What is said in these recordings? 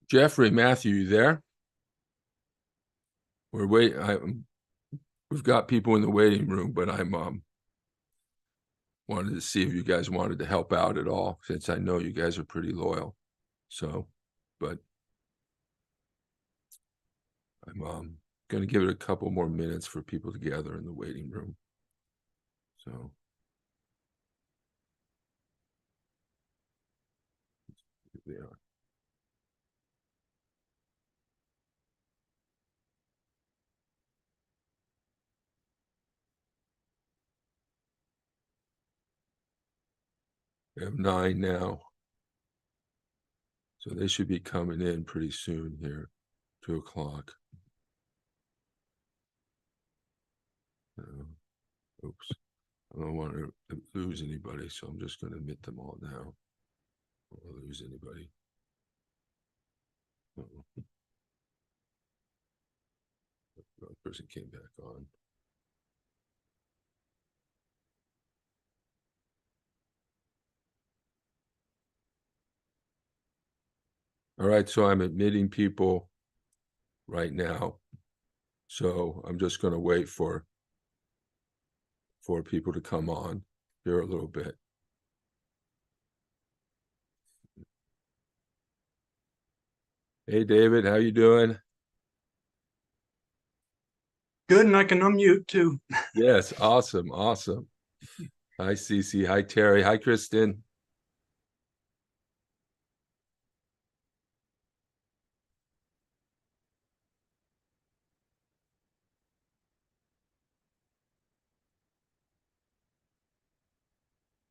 Jeffrey, Matthew, you there? We're we've got people in the waiting room, but I'm wanted to see if you guys wanted to help out at all, since I know you guys are pretty loyal. So, but I'm going to give it a couple more minutes for people to gather in the waiting room. So, here they are. We have 9 now. So they should be coming in pretty soon here, 2 o'clock. Oops, I don't want to lose anybody, so I'm just going to admit them all now. I don't want to lose anybody. The person came back on. All right, so I'm admitting people right now. So I'm just going to wait for people to come on here a little bit. Hey, David, how you doing? Good, and I can unmute too. Yes, awesome. Hi, Cece. Hi, Terry. Hi, Kristen.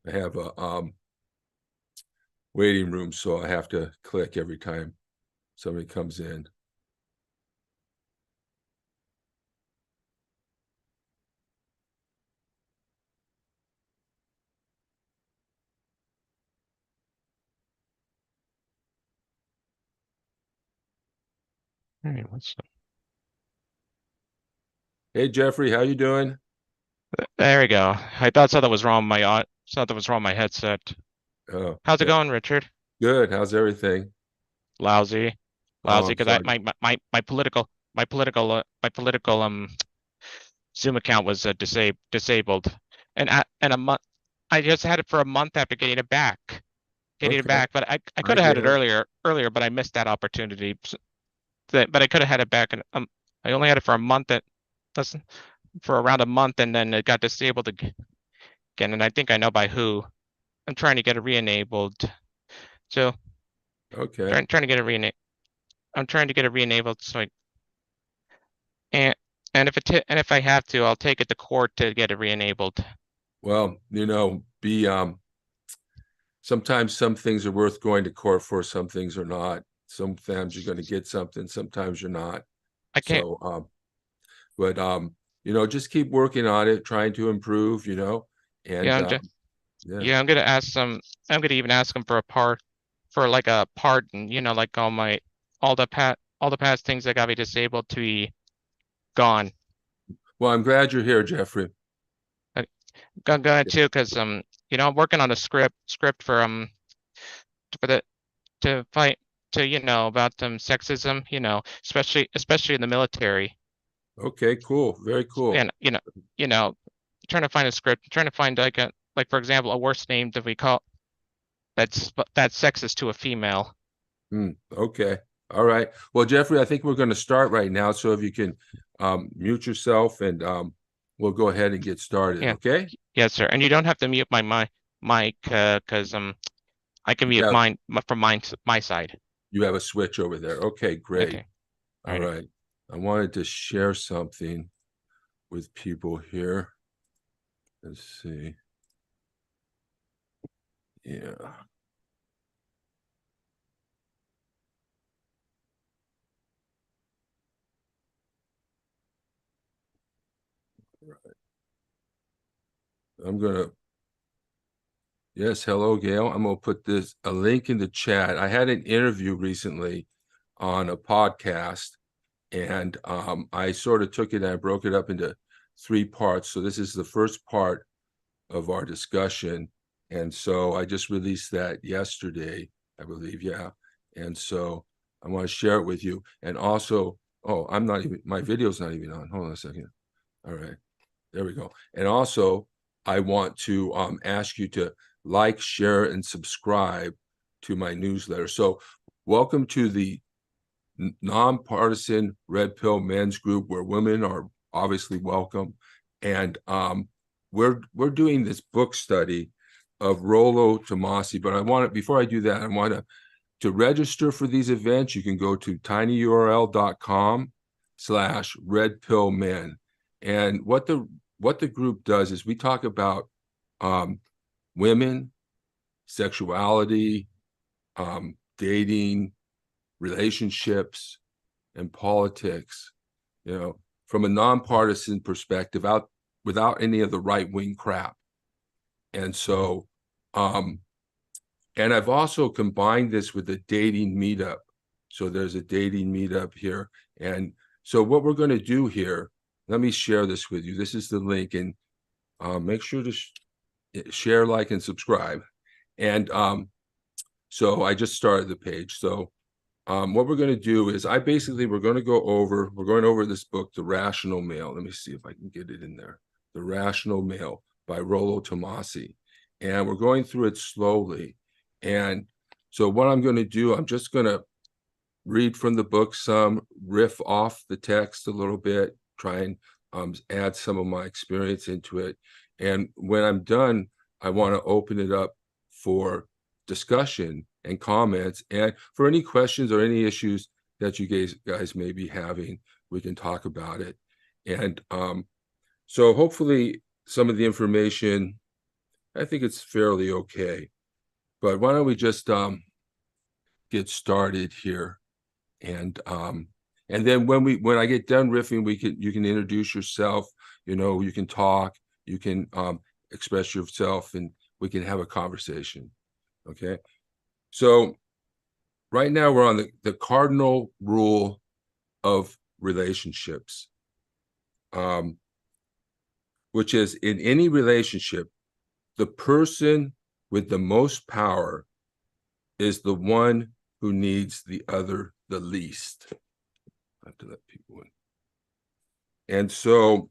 I have a waiting room, so I have to click every time somebody comes in. Hey, what's up? Hey, Jeffrey, how you doing? There we go. I thought something was wrong with my headset. Oh, How's it yeah, going, Richard? good. How's everything? Lousy, Oh, lousy. I'm Because I sorry. my political Zoom account was disabled, and a month. I just had it for a month after getting it Okay, back. But I I could have had get it it. earlier, but I missed that opportunity. But I could have had it back, and I only had it for a month. Listen, for around a month, and then it got disabled again. And I think I know by who. I'm trying to get it re-enabled. So Okay. trying to get it re-enabled. I'm trying to get it re-enabled. So and and if I have to, I'll take it to court to get it re-enabled. Well, sometimes some things are worth going to court for, some things are not. Sometimes you're going to get something, sometimes you're not. I can't. So, but just keep working on it, trying to improve, and Yeah, I'm just. yeah. Yeah, I'm gonna ask them. I'm gonna even ask them for like a pardon. Like all the past things that got me disabled to be gone. Well, I'm glad you're here, Jeffrey. I'm going to, because I'm working on a script for the to fight about sexism, especially in the military. Okay, cool. Very cool. And you know, trying to find a script, trying to find like for example, a worse name that we call that's sexist to a female. Okay. All right. Well, Jeffrey, I think we're going to start right now. So if you can mute yourself, and we'll go ahead and get started. Yeah, Okay. yes, sir. And you don't have to mute my mic, because I can mute Yeah, mine from my side. you have a switch over there. Okay, great. Okay, all All right. right. I wanted to share something with people here. Let's see. Yeah. I'm gonna. Yes, hello, Gail. I'm gonna put a link in the chat. I had an interview recently on a podcast, and I sort of took it and I broke it up into 3 parts. So this is the first part of our discussion, and so I just released that yesterday, I believe. Yeah, and so I want to share it with you. And also, oh, my video's not even on. Hold on a second. All right, there we go. And also, I want to ask you to like, share, and subscribe to my newsletter. So welcome to the nonpartisan Red Pill Men's Group, where women are obviously welcome. And we're doing this book study of Rollo Tomassi. But before I do that, I want to register for these events. You can go to tinyurl.com/redpillmen. And what the group does is we talk about women, sexuality, dating, relationships, and politics, from a nonpartisan perspective, without any of the right-wing crap. And so, and I've also combined this with a dating meetup. So there's a dating meetup here. And so what we're going to do here, let me share this with you. This is the link, and make sure to share, like, and subscribe. And so I just started the page. So what we're going to do is we're going over this book, The Rational Male. Let me see if I can get it in there. The Rational Male by Rollo Tomassi. And we're going through it slowly. And so what I'm going to do, I'm just going to read from the book some, riff off the text a little bit, try and add some of my experience into it. And when I'm done, I want to open it up for discussion and comments, and for any questions or any issues that you guys may be having, we can talk about it. And so hopefully some of the information, I think it's fairly okay. But why don't we just get started here, and then when I get done riffing, you can introduce yourself. You can talk, you can express yourself, and we can have a conversation. Okay. So right now we're on the cardinal rule of relationships, which is, in any relationship, the person with the most power is the one who needs the other the least. I have to let people in. And so,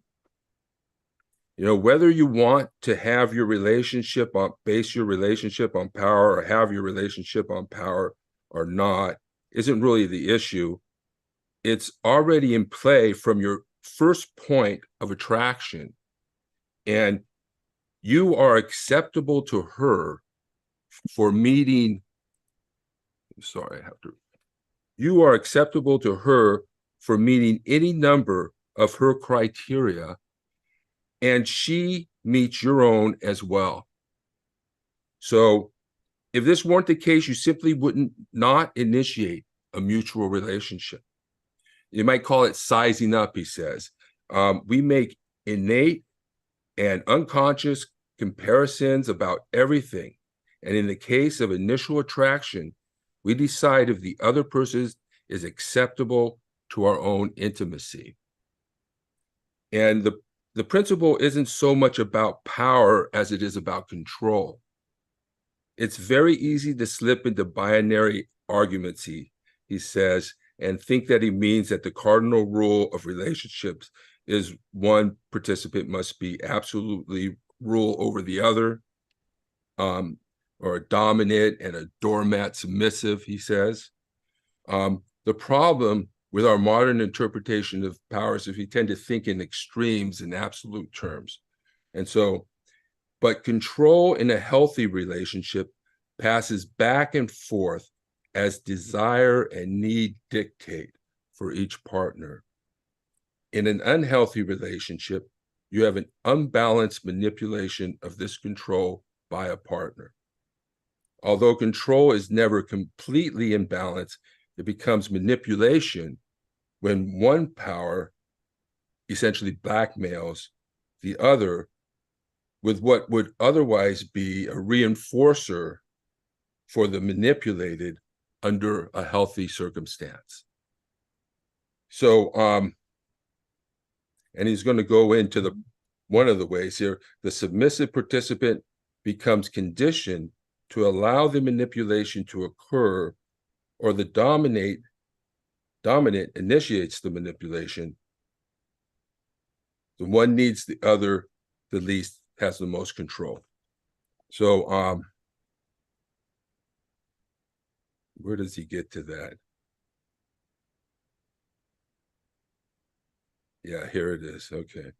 whether you want to have your relationship base your relationship on power, or have your relationship on power or not, isn't really the issue. It's already in play from your first point of attraction. And you are acceptable to her for meeting, you are acceptable to her for meeting any number of her criteria, and she meets your own as well. So if this weren't the case, you simply wouldn't not initiate a mutual relationship. You might call it sizing up, he says. We make innate and unconscious comparisons about everything. And in the case of initial attraction, we decide if the other person is acceptable to our own intimacy. And the principle isn't so much about power as it is about control. It's very easy to slip into binary arguments, he says, and think that he means that the cardinal rule of relationships is one participant must be absolutely rule over the other, or a dominant and a doormat submissive, he says. The problem with our modern interpretation of power is if we tend to think in extremes, in absolute terms. And so, but control in a healthy relationship passes back and forth as desire and need dictate for each partner. In an unhealthy relationship, you have an unbalanced manipulation of this control by a partner. Although control is never completely in balance, it becomes manipulation when one power essentially blackmails the other with what would otherwise be a reinforcer for the manipulated under a healthy circumstance. So, and he's going to go into one of the ways here. The submissive participant becomes conditioned to allow the manipulation to occur, or the dominant initiates the manipulation, the one needs the other the least, has the most control. So where does he get to that? Yeah, here it is. Okay.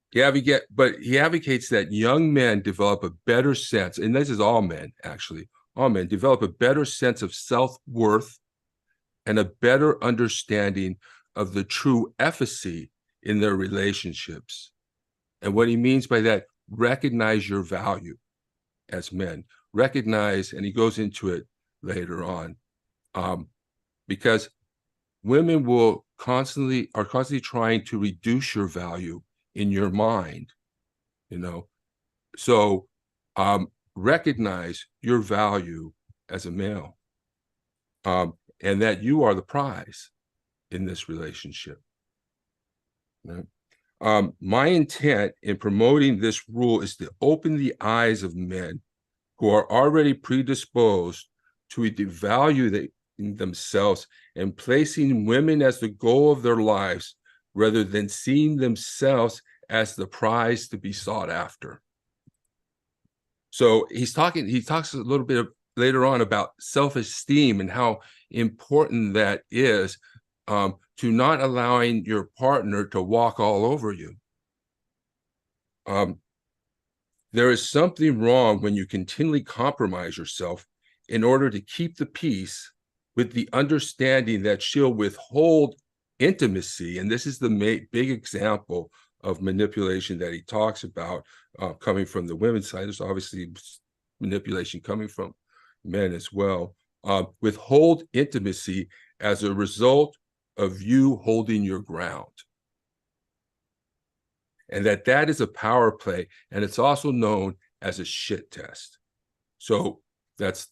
He advocates that young men develop a better sense, and this is all men, actually, all men develop a better sense of self-worth and a better understanding of the true efficacy in their relationships. And what he means by that, recognize your value as men. Recognize, and he goes into it later on, because women are constantly trying to reduce your value in your mind, you know. So recognize your value as a male, and that you are the prize in this relationship. Right? My intent in promoting this rule is to open the eyes of men who are already predisposed to devalue themselves and placing women as the goal of their lives rather than seeing themselves as the prize to be sought after. So he talks a little bit later on about self-esteem and how important that is, to not allowing your partner to walk all over you. There is something wrong when you continually compromise yourself in order to keep the peace, with the understanding that she'll withhold intimacy. And this is the big example of manipulation that he talks about, coming from the women's side. There's obviously manipulation coming from men as well. Withhold intimacy as a result of you holding your ground. And that is a power play, and it's also known as a shit test. So that's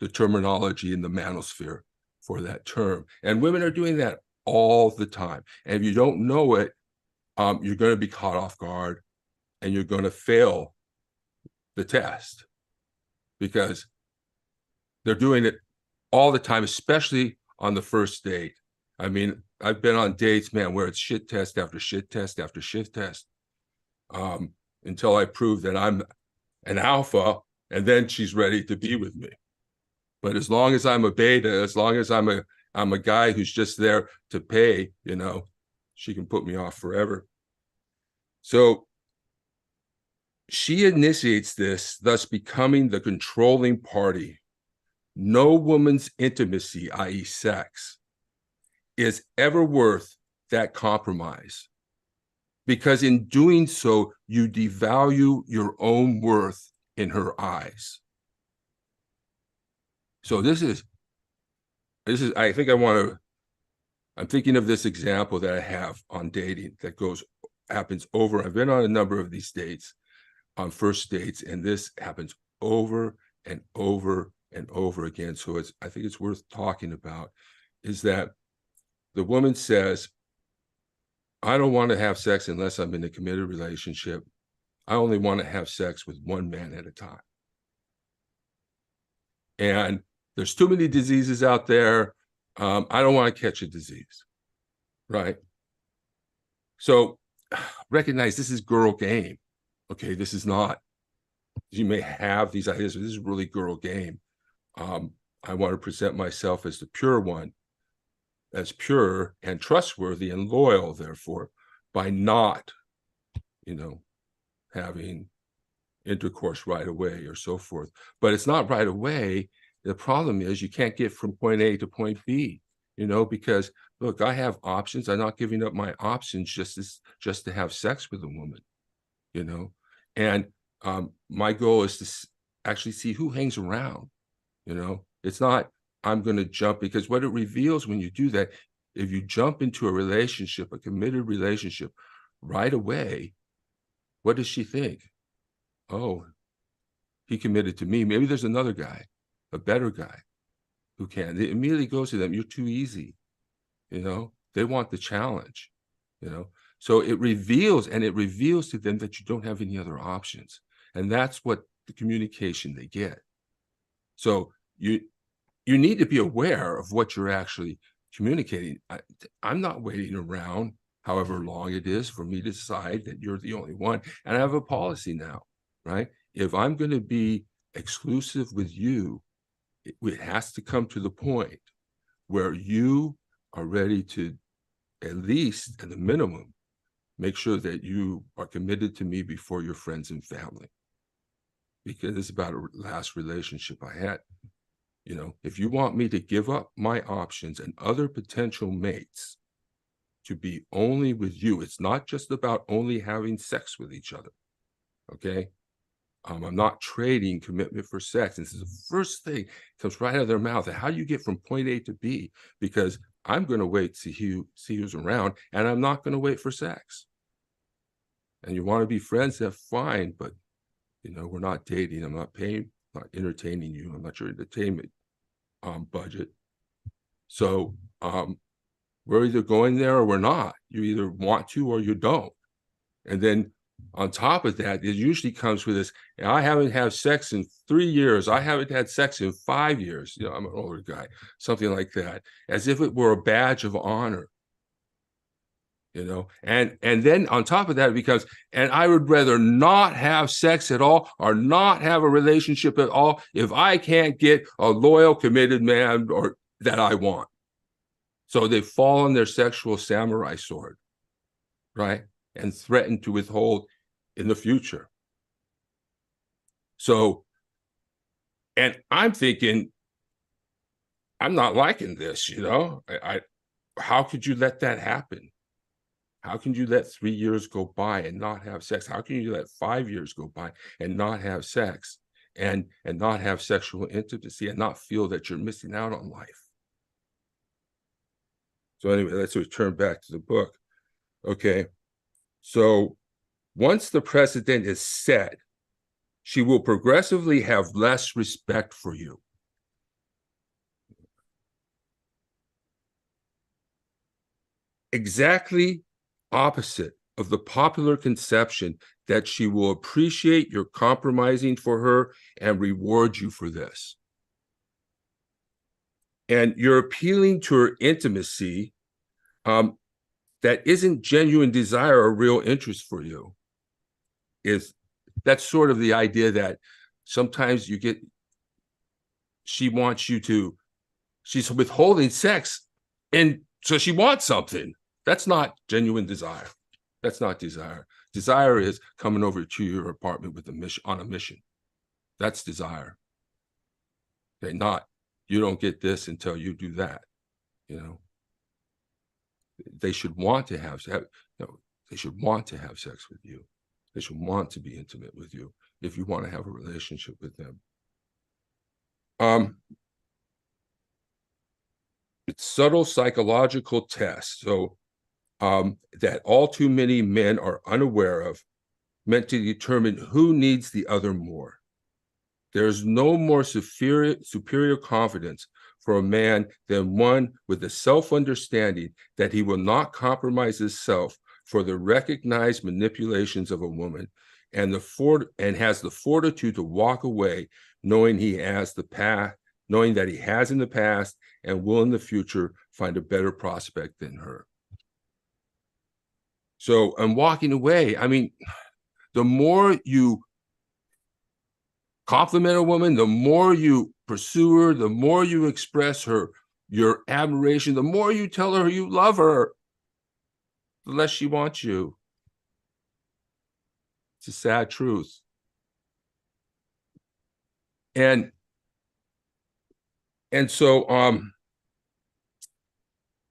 the terminology in the manosphere for that term. And women are doing that all the time. And if you don't know it, you're going to be caught off guard and you're going to fail the test, because they're doing it all the time, especially on the first date. I mean, I've been on dates, man, where it's shit test after shit test after shit test, until I prove that I'm an alpha, and then she's ready to be with me. But as long as I'm a beta, as long as I'm a guy who's just there to pay, you know, she can put me off forever. So she initiates this, thus becoming the controlling party. No woman's intimacy, i.e. sex, is ever worth that compromise, because in doing so, you devalue your own worth in her eyes. So this is, I think I'm thinking of this example that I have on dating that happens over. I've been on a number of these dates, on first dates, and this happens over and over and over again. So I think it's worth talking about, is that the woman says, I don't want to have sex unless I'm in a committed relationship. I only want to have sex with one man at a time. And there's too many diseases out there. I don't want to catch a disease, right? So recognize this is girl game. Okay, this is not, you may have these ideas, but this is really girl game. I want to present myself as the pure one, as pure and trustworthy and loyal, therefore, by not, you know, having intercourse right away or so forth. But it's not right away. The problem is you can't get from point A to point B, you know, because look, I have options. I'm not giving up my options just to have sex with a woman, you know. And my goal is to actually see who hangs around, you know. It's not I'm going to jump, because what it reveals when you do that, if you jump into a relationship, a committed relationship right away, what does she think? Oh, he committed to me. Maybe there's another guy, a better guy who can. It immediately goes to them, you're too easy, you know. They want the challenge, you know. So it reveals to them that you don't have any other options. And that's what the communication they get. So you need to be aware of what you're actually communicating. I'm not waiting around however long it is for me to decide that you're the only one. And I have a policy now, right? If I'm going to be exclusive with you, it has to come to the point where you are ready to, at least at the minimum, make sure that you are committed to me before your friends and family. Because it's about a last relationship I had. You know, if you want me to give up my options and other potential mates to be only with you, it's not just about only having sex with each other. Okay. I'm not trading commitment for sex. This is the first thing comes right out of their mouth. How do you get from point A to B? Because I'm going to wait to see who's around, and I'm not going to wait for sex. And you want to be friends, that's fine, but you know, we're not dating. I'm not paying, not entertaining you. I'm not your entertainment budget. So we're either going there or we're not. You either want to or you don't. And then on top of that, it usually comes with this, I haven't had sex in 3 years. I haven't had sex in 5 years. You know, I'm an older guy, something like that, as if it were a badge of honor. You know, and then on top of that, it becomes, and I would rather not have sex at all or not have a relationship at all if I can't get a loyal, committed man or that I want. So they fall on their sexual samurai sword, right? And threaten to withhold in the future. So, and I'm thinking, I'm not liking this, you know, how could you let that happen? How can you let 3 years go by and not have sex? How can you let 5 years go by and not have sex and not have sexual intimacy and not feel that you're missing out on life? So anyway, let's return back to the book. Okay. So once the precedent is set, she will progressively have less respect for you. Exactly opposite of the popular conception that she will appreciate your compromising for her and reward you for this. And you're appealing to her intimacy that isn't genuine desire or real interest for you. That's sort of the idea that sometimes you get, she wants you to, she's withholding sex, and so she wants something. That's not genuine desire. That's not desire. Desire is coming over to your apartment with a mission, on a mission. That's desire. Okay, not, you don't get this until you do that. You know, they should want to have, no, they should want to have sex with you. They should want to be intimate with you if you want to have a relationship with them. It's subtle psychological tests. So that all too many men are unaware of, meant to determine who needs the other more. There's no more superior confidence for a man than one with the self-understanding that he will not compromise his self for the recognized manipulations of a woman, and has the fortitude to walk away, knowing he has the path, knowing that he has in the past and will in the future find a better prospect than her. So I'm walking away. I mean, the more you compliment a woman, the more you pursue her, the more you express your admiration, the more you tell her you love her, the less she wants you. It's a sad truth. And so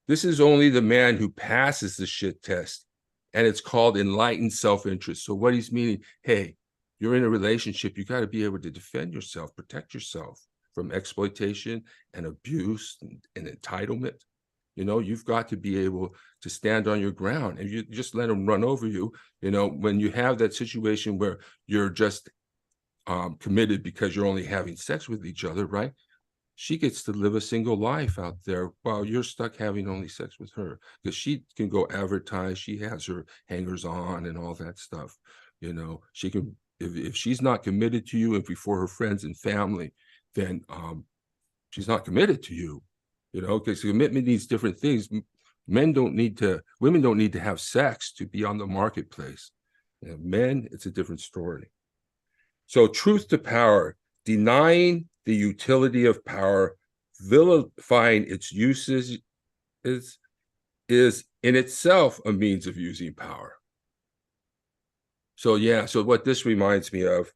this is only the man who passes the shit test, and it's called enlightened self-interest. So what he's meaning, hey, you're in a relationship, you got to be able to defend yourself, protect yourself from exploitation and abuse and entitlement. You know, you've got to be able to stand on your ground, and you just let them run over you. You know, when you have that situation where you're just committed because you're only having sex with each other, right? She gets to live a single life out there while you're stuck having only sex with her, because she can go advertise. She has her hangers on and all that stuff. You know, she can, if she's not committed to you and before her friends and family, then she's not committed to you. you know, because commitment needs different things. Women don't need to have sex to be on the marketplace. Men, it's a different story. So truth to power, denying the utility of power, vilifying its uses is in itself a means of using power. So yeah, so what this reminds me of,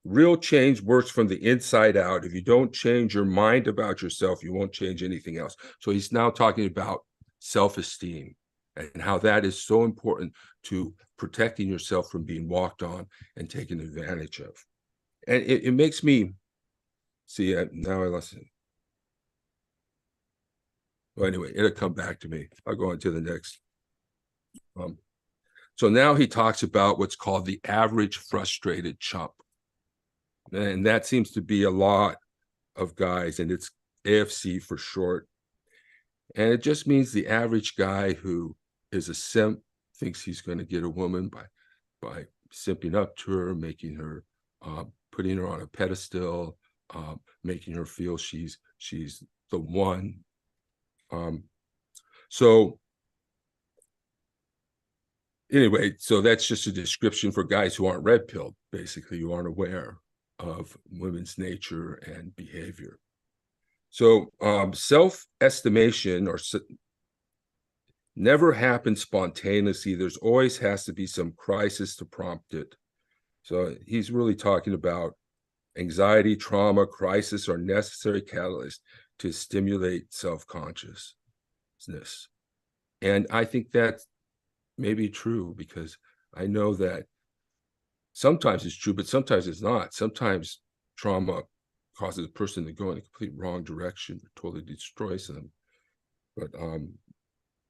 real change works from the inside out. If you don't change your mind about yourself, you won't change anything else. So he's now talking about self-esteem and how that is so important to protecting yourself from being walked on and taken advantage of. And it makes me see, now I listen. Well, anyway, it'll come back to me. I'll go on to the next. So now he talks about what's called the average frustrated chump. And that seems to be a lot of guys, and it's AFC for short. And it just means the average guy who is a simp, thinks he's going to get a woman by simping up to her, making her, putting her on a pedestal, making her feel she's the one. So anyway, so that's just a description for guys who aren't red-pilled, basically, who aren't aware of women's nature and behavior. So self-estimation never happens spontaneously. There's always has to be some crisis to prompt it. So he's really talking about anxiety, trauma, crisis are necessary catalysts to stimulate self-consciousness. And I think that may be true, because I know that sometimes it's true, but sometimes it's not. Sometimes trauma causes a person to go in a complete wrong direction, totally destroys them. But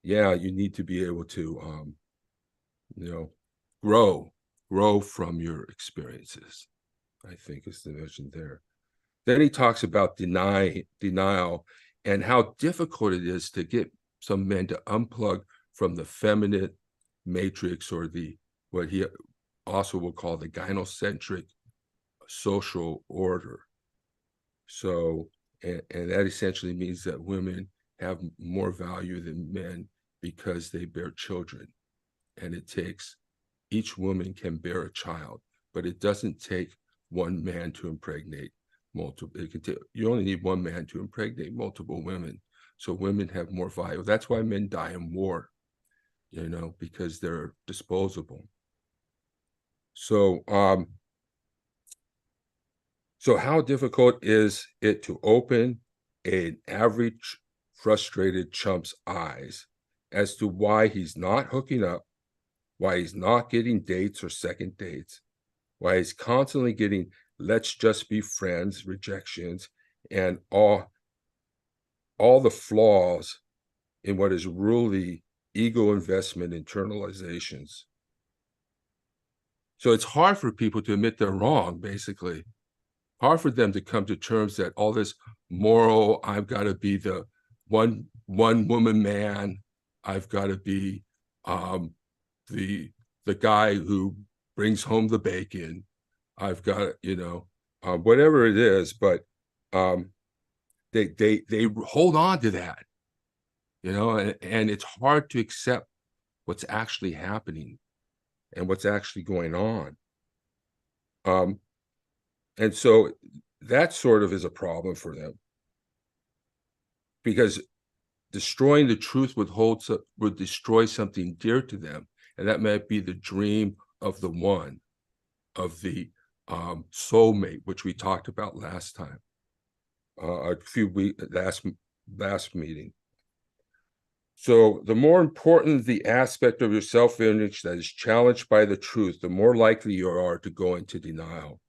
yeah, you need to be able to you know, grow from your experiences, I think is the mention there. Then he talks about denial and how difficult it is to get some men to unplug from the feminine matrix, or what he also will call the gynocentric social order. So, and that essentially means that women have more value than men because they bear children. And it takes, each woman can bear a child, but it doesn't take one man to impregnate multiple. It can take, you only need one man to impregnate multiple women. So women have more value. That's why men die in war, you know, because they're disposable. So, so how difficult is it to open an average frustrated chump's eyes as to why he's not hooking up, why he's not getting dates or second dates, why he's constantly getting let's just be friends rejections, and all the flaws in what is really ego investment internalizations. So it's hard for people to admit they're wrong, basically. Hard for them to come to terms that all this moral, I've got to be the one woman man, I've got to be the guy who brings home the bacon, I've got, you know, whatever it is, but they hold on to that, you know, and it's hard to accept what's actually happening and what's actually going on. And so that sort of is a problem for them, because destroying the truth would destroy something dear to them, and that might be the dream of the one, of the soulmate, which we talked about last time, a few weeks last meeting. So the more important the aspect of your self-image that is challenged by the truth, the more likely you are to go into denial.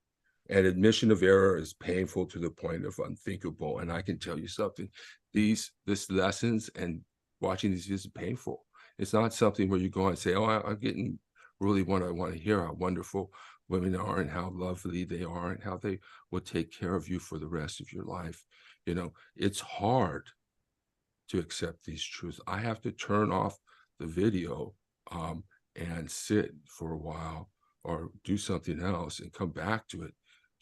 And admission of error is painful to the point of unthinkable. And I can tell you something, this lessons and watching these is painful. It's not something where you go and say, oh, I'm getting really what I want to hear, how wonderful women are and how lovely they are and how they will take care of you for the rest of your life. You know, it's hard to accept these truths. I have to turn off the video and sit for a while or do something else and come back to it,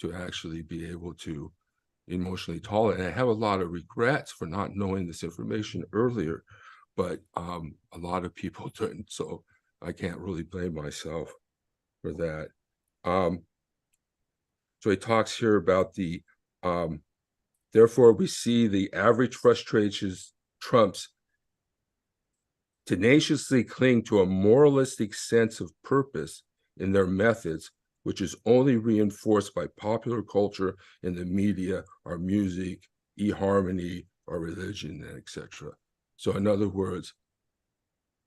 to actually be able to, emotionally tolerant. And I have a lot of regrets for not knowing this information earlier, but a lot of people didn't, so I can't really blame myself for that. So he talks here about the therefore we see the average frustrations trumps tenaciously cling to a moralistic sense of purpose in their methods, which is only reinforced by popular culture in the media, our music, eHarmony, our religion, and etc. So in other words,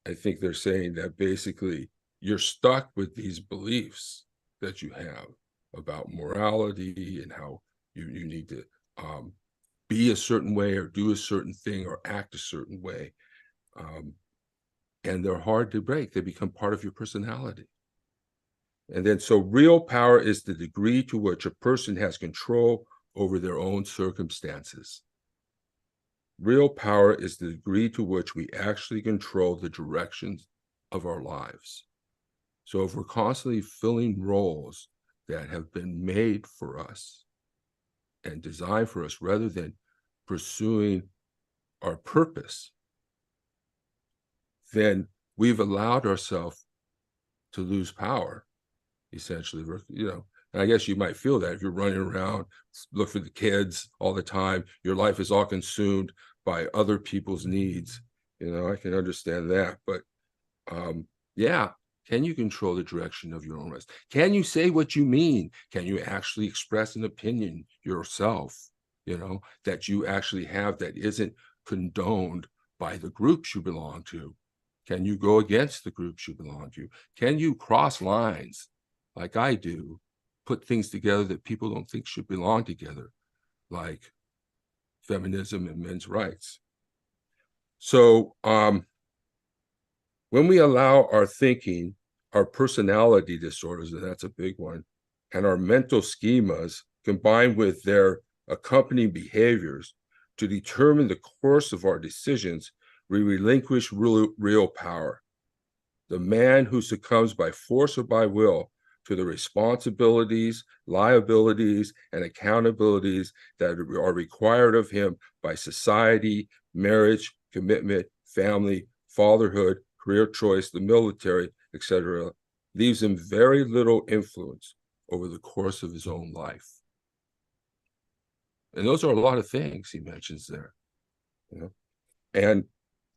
I think they're saying that basically you're stuck with these beliefs that you have about morality and how you need to be a certain way or do a certain thing or act a certain way. And they're hard to break. They become part of your personality. And then, so real power is the degree to which a person has control over their own circumstances. Real power is the degree to which we actually control the directions of our lives. So if we're constantly filling roles that have been made for us and designed for us rather than pursuing our purpose, then we've allowed ourselves to lose power, essentially, you know. And I guess you might feel that if you're running around, look for the kids all the time, your life is all consumed by other people's needs. You know, I can understand that. But yeah, can you control the direction of your own life? Can you say what you mean? Can you actually express an opinion yourself, you know, that you actually have that isn't condoned by the groups you belong to? Can you go against the groups you belong to? Can you cross lines like I do, put things together that people don't think should belong together, like feminism and men's rights? So when we allow our thinking, our personality disorders, and that's a big one, and our mental schemas combined with their accompanying behaviors to determine the course of our decisions, we relinquish real power. The man who succumbs by force or by will to the responsibilities, liabilities, and accountabilities that are required of him by society, marriage, commitment, family, fatherhood, career choice, the military, etc., leaves him very little influence over the course of his own life. And those are a lot of things he mentions there. You know? And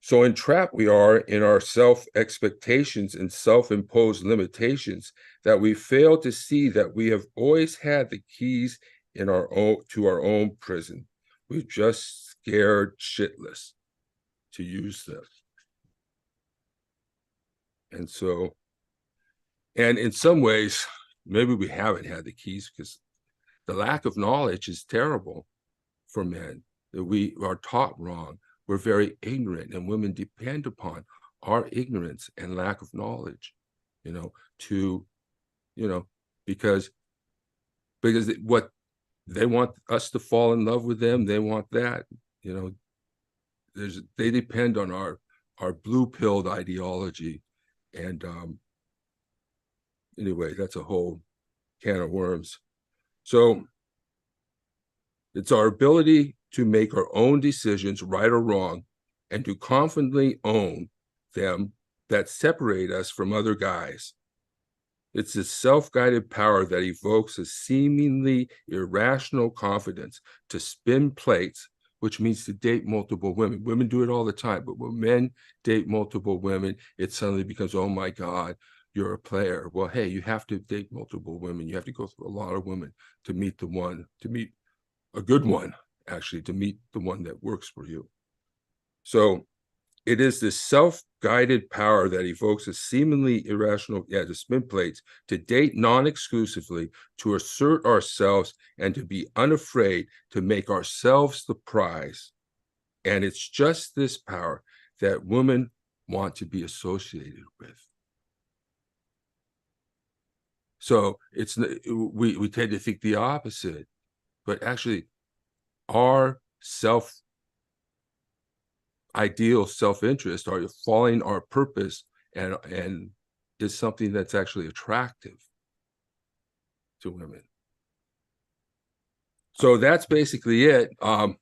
so entrapped we are in our self-expectations and self-imposed limitations that we fail to see that we have always had the keys in our own to our own prison. We're just scared shitless to use them. And so, and in some ways, maybe we haven't had the keys because the lack of knowledge is terrible for men, that we are taught wrong. We're very ignorant, and women depend upon our ignorance and lack of knowledge, you know, to, you know, because what they want us to fall in love with them, they want that, you know, they depend on our blue-pilled ideology. And anyway, that's a whole can of worms. So it's our ability to make our own decisions, right or wrong, and to confidently own them that separate us from other guys. It's this self-guided power that evokes a seemingly irrational confidence to spin plates, which means to date multiple women. Women do it all the time, but when men date multiple women, it suddenly becomes, oh my God, you're a player. Well, hey, you have to date multiple women. You have to go through a lot of women to meet the one, to meet a good one, actually, to meet the one that works for you. So it is this self-guided power that evokes a seemingly irrational, to spin plates, to date non-exclusively, to assert ourselves, and to be unafraid to make ourselves the prize. And it's just this power that women want to be associated with. So it's we tend to think the opposite, but actually our ideal self-interest, or following our purpose, and is something that's actually attractive to women. So that's basically it. I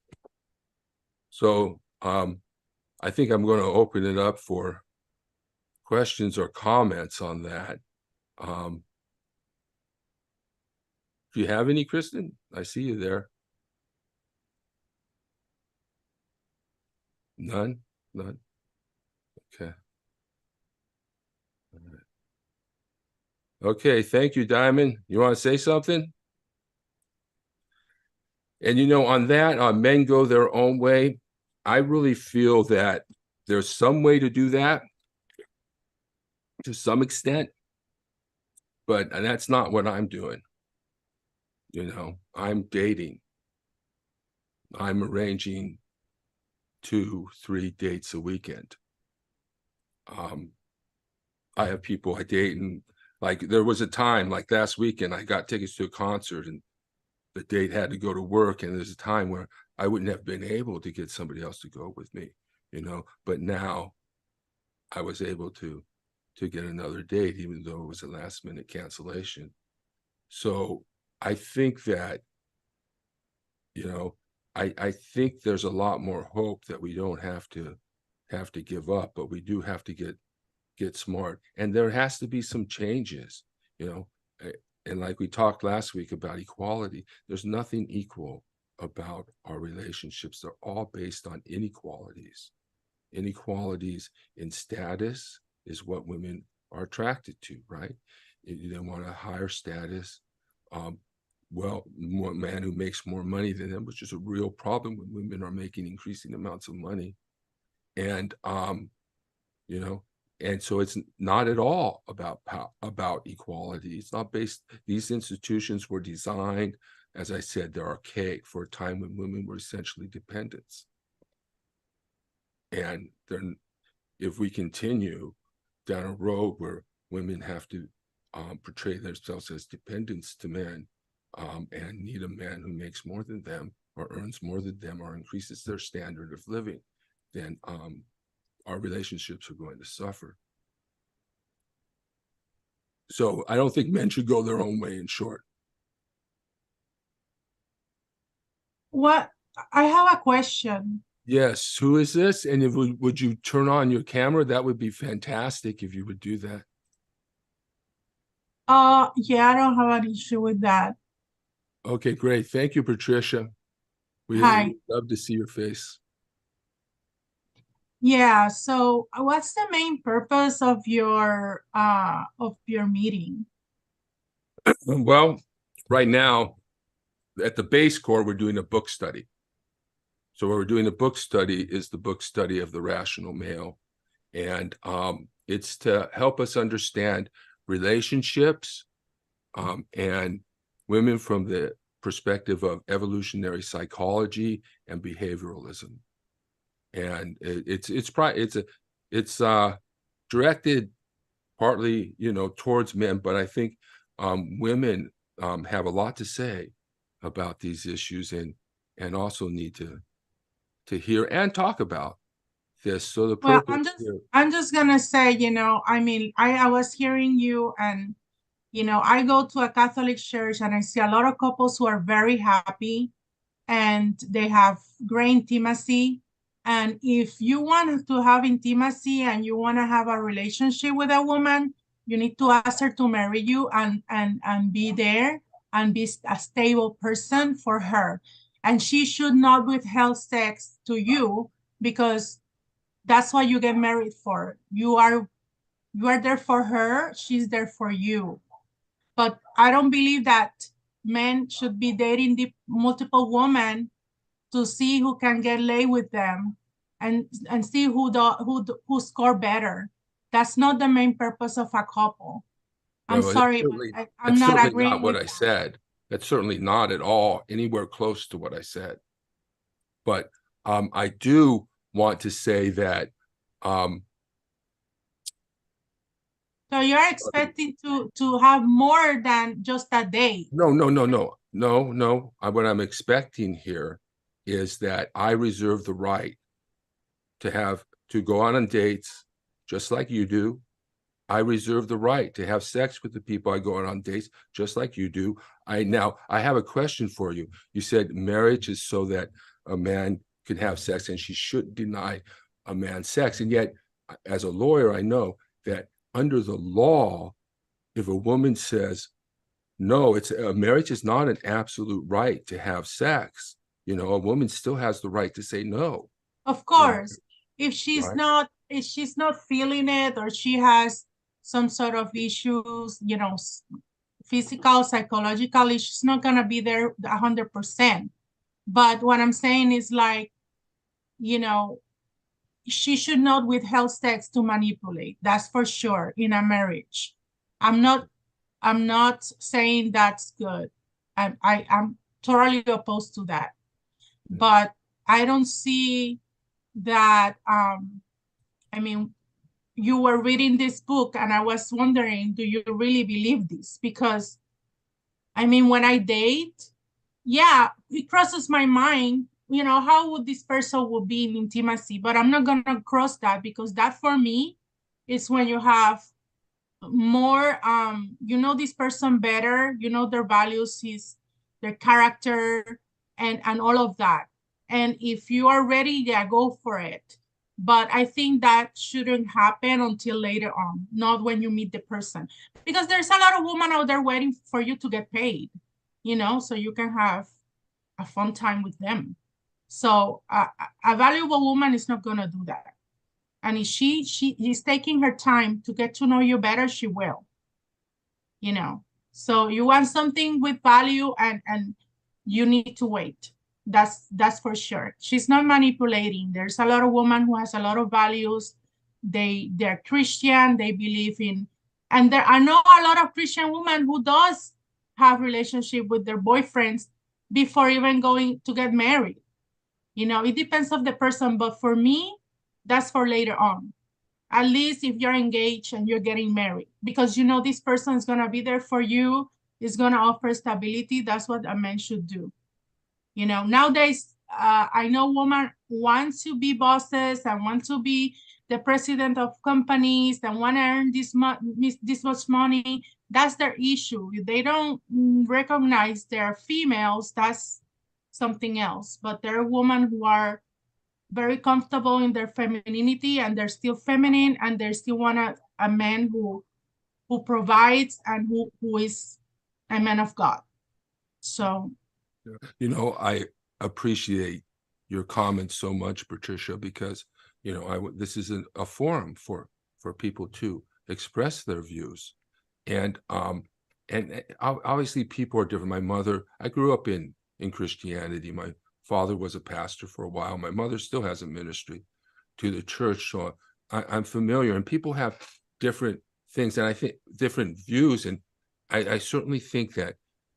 think I'm going to open it up for questions or comments on that. Do you have any, Kristen? I see you there. None? None? Okay. All right. Okay, thank you, Diamond. You want to say something? And on that, men go their own way. I really feel that there's some way to do that to some extent, but that's not what I'm doing. I'm dating. I'm arranging 2-3 dates a weekend. I have people I date, and like there was a time like last weekend, I got tickets to a concert and the date had to go to work, and there's a time where I wouldn't have been able to get somebody else to go with me, but now I was able to get another date, even though it was a last minute cancellation. So I think that, I think there's a lot more hope that we don't have to give up, but we do have to get smart, and there has to be some changes, and like we talked last week about equality, there's nothing equal about our relationships. They're all based on inequalities. Inequalities in status is what women are attracted to, right? They want a higher status, more man who makes more money than them, which is a real problem when women are making increasing amounts of money. And and so it's not at all about equality. It's not based. These institutions were designed, as I said, they're archaic for a time when women were essentially dependents. And then if we continue down a road where women have to portray themselves as dependents to men, and need a man who makes more than them or earns more than them or increases their standard of living, then our relationships are going to suffer. So I don't think men should go their own way, in short. What? I have a question. Yes, who is this? And would you turn on your camera? That would be fantastic if you would do that. Yeah, I don't have an issue with that. Okay, great. Thank you, Patricia. We Hi. love to see your face. Yeah, so what's the main purpose of your meeting? Well, right now, at the base core, we're doing a book study. So what we're doing a book study is the book study of The Rational Male. And it's to help us understand relationships and women from the perspective of evolutionary psychology and behavioralism. And it's directed partly, towards men, but I think women have a lot to say about these issues and also need to hear and talk about this. So the Well, purpose I'm just gonna say, I mean, I was hearing you, and I go to a Catholic church and I see a lot of couples who are very happy and they have great intimacy. And if you want to have intimacy and you want to have a relationship with a woman, you need to ask her to marry you and be there and be a stable person for her. And she should not withhold sex to you, because that's what you get married for. You are there for her, she's there for you. But I don't believe that men should be dating the multiple women to see who can get laid with them and see who score better. That's not the main purpose of a couple. I'm Well, sorry, but I'm not certainly agreeing not what with I that. said. That's certainly not at all anywhere close to what I said. But I do want to say that So you're expecting to have more than just a date. no. What I'm expecting here is that I reserve the right to go on dates just like you do, I reserve the right to have sex with the people I go out on dates, just like you do. Now I have a question for you. You said marriage is so that a man can have sex, and she shouldn't deny a man sex. And yet, as a lawyer, I know that under the law, if a woman says no, it's marriage is not an absolute right to have sex. You know, a woman still has the right to say no. Of course, if Right. if she's not feeling it, or she has some sort of issues, you know, physical, psychological, she's not gonna be there 100%. But what I'm saying is, like, you know, she should not withhold sex to manipulate. That's for sure in a marriage. I'm not I'm not saying that's good. I'm totally opposed to that. But I don't see that I mean, you were reading this book and I was wondering, do you really believe this? Because I mean, when I date, yeah, it crosses my mind, you know, how would this person would be in intimacy? But I'm not gonna cross that, because that for me is when you have more you know this person better, you know their values, their character, and all of that. And if you are ready, yeah, go for it. But I think that shouldn't happen until later on, not when you meet the person, because there's a lot of women out there waiting for you to get paid, you know, so you can have a fun time with them. So a valuable woman is not gonna do that. And if she is taking her time to get to know you better, she will, you know. So you want something with value, and you need to wait. That's for sure. She's not manipulating. There's a lot of women who has a lot of values. They're Christian, they believe in, and I know a lot of Christian women who does have relationship with their boyfriends before even going to get married. You know, it depends of the person, but for me, that's for later on. At least if you're engaged and you're getting married, because you know this person is gonna be there for you, is gonna offer stability. That's what a man should do. You know, nowadays, I know women want to be bosses and want to be the president of companies and want to earn this much money. That's their issue. If they don't recognize they're females, that's something else. But there are women who are very comfortable in their femininity, and they're still feminine, and they still want a man who provides, and who is a man of God. So You know, I appreciate your comments so much, Patricia, because, you know, this is a forum for people to express their views. And obviously people are different. My mother, I grew up in Christianity. My father was a pastor for a while. My mother still has a ministry to the church. So I'm familiar, and people have different things, and I think different views. And I certainly think that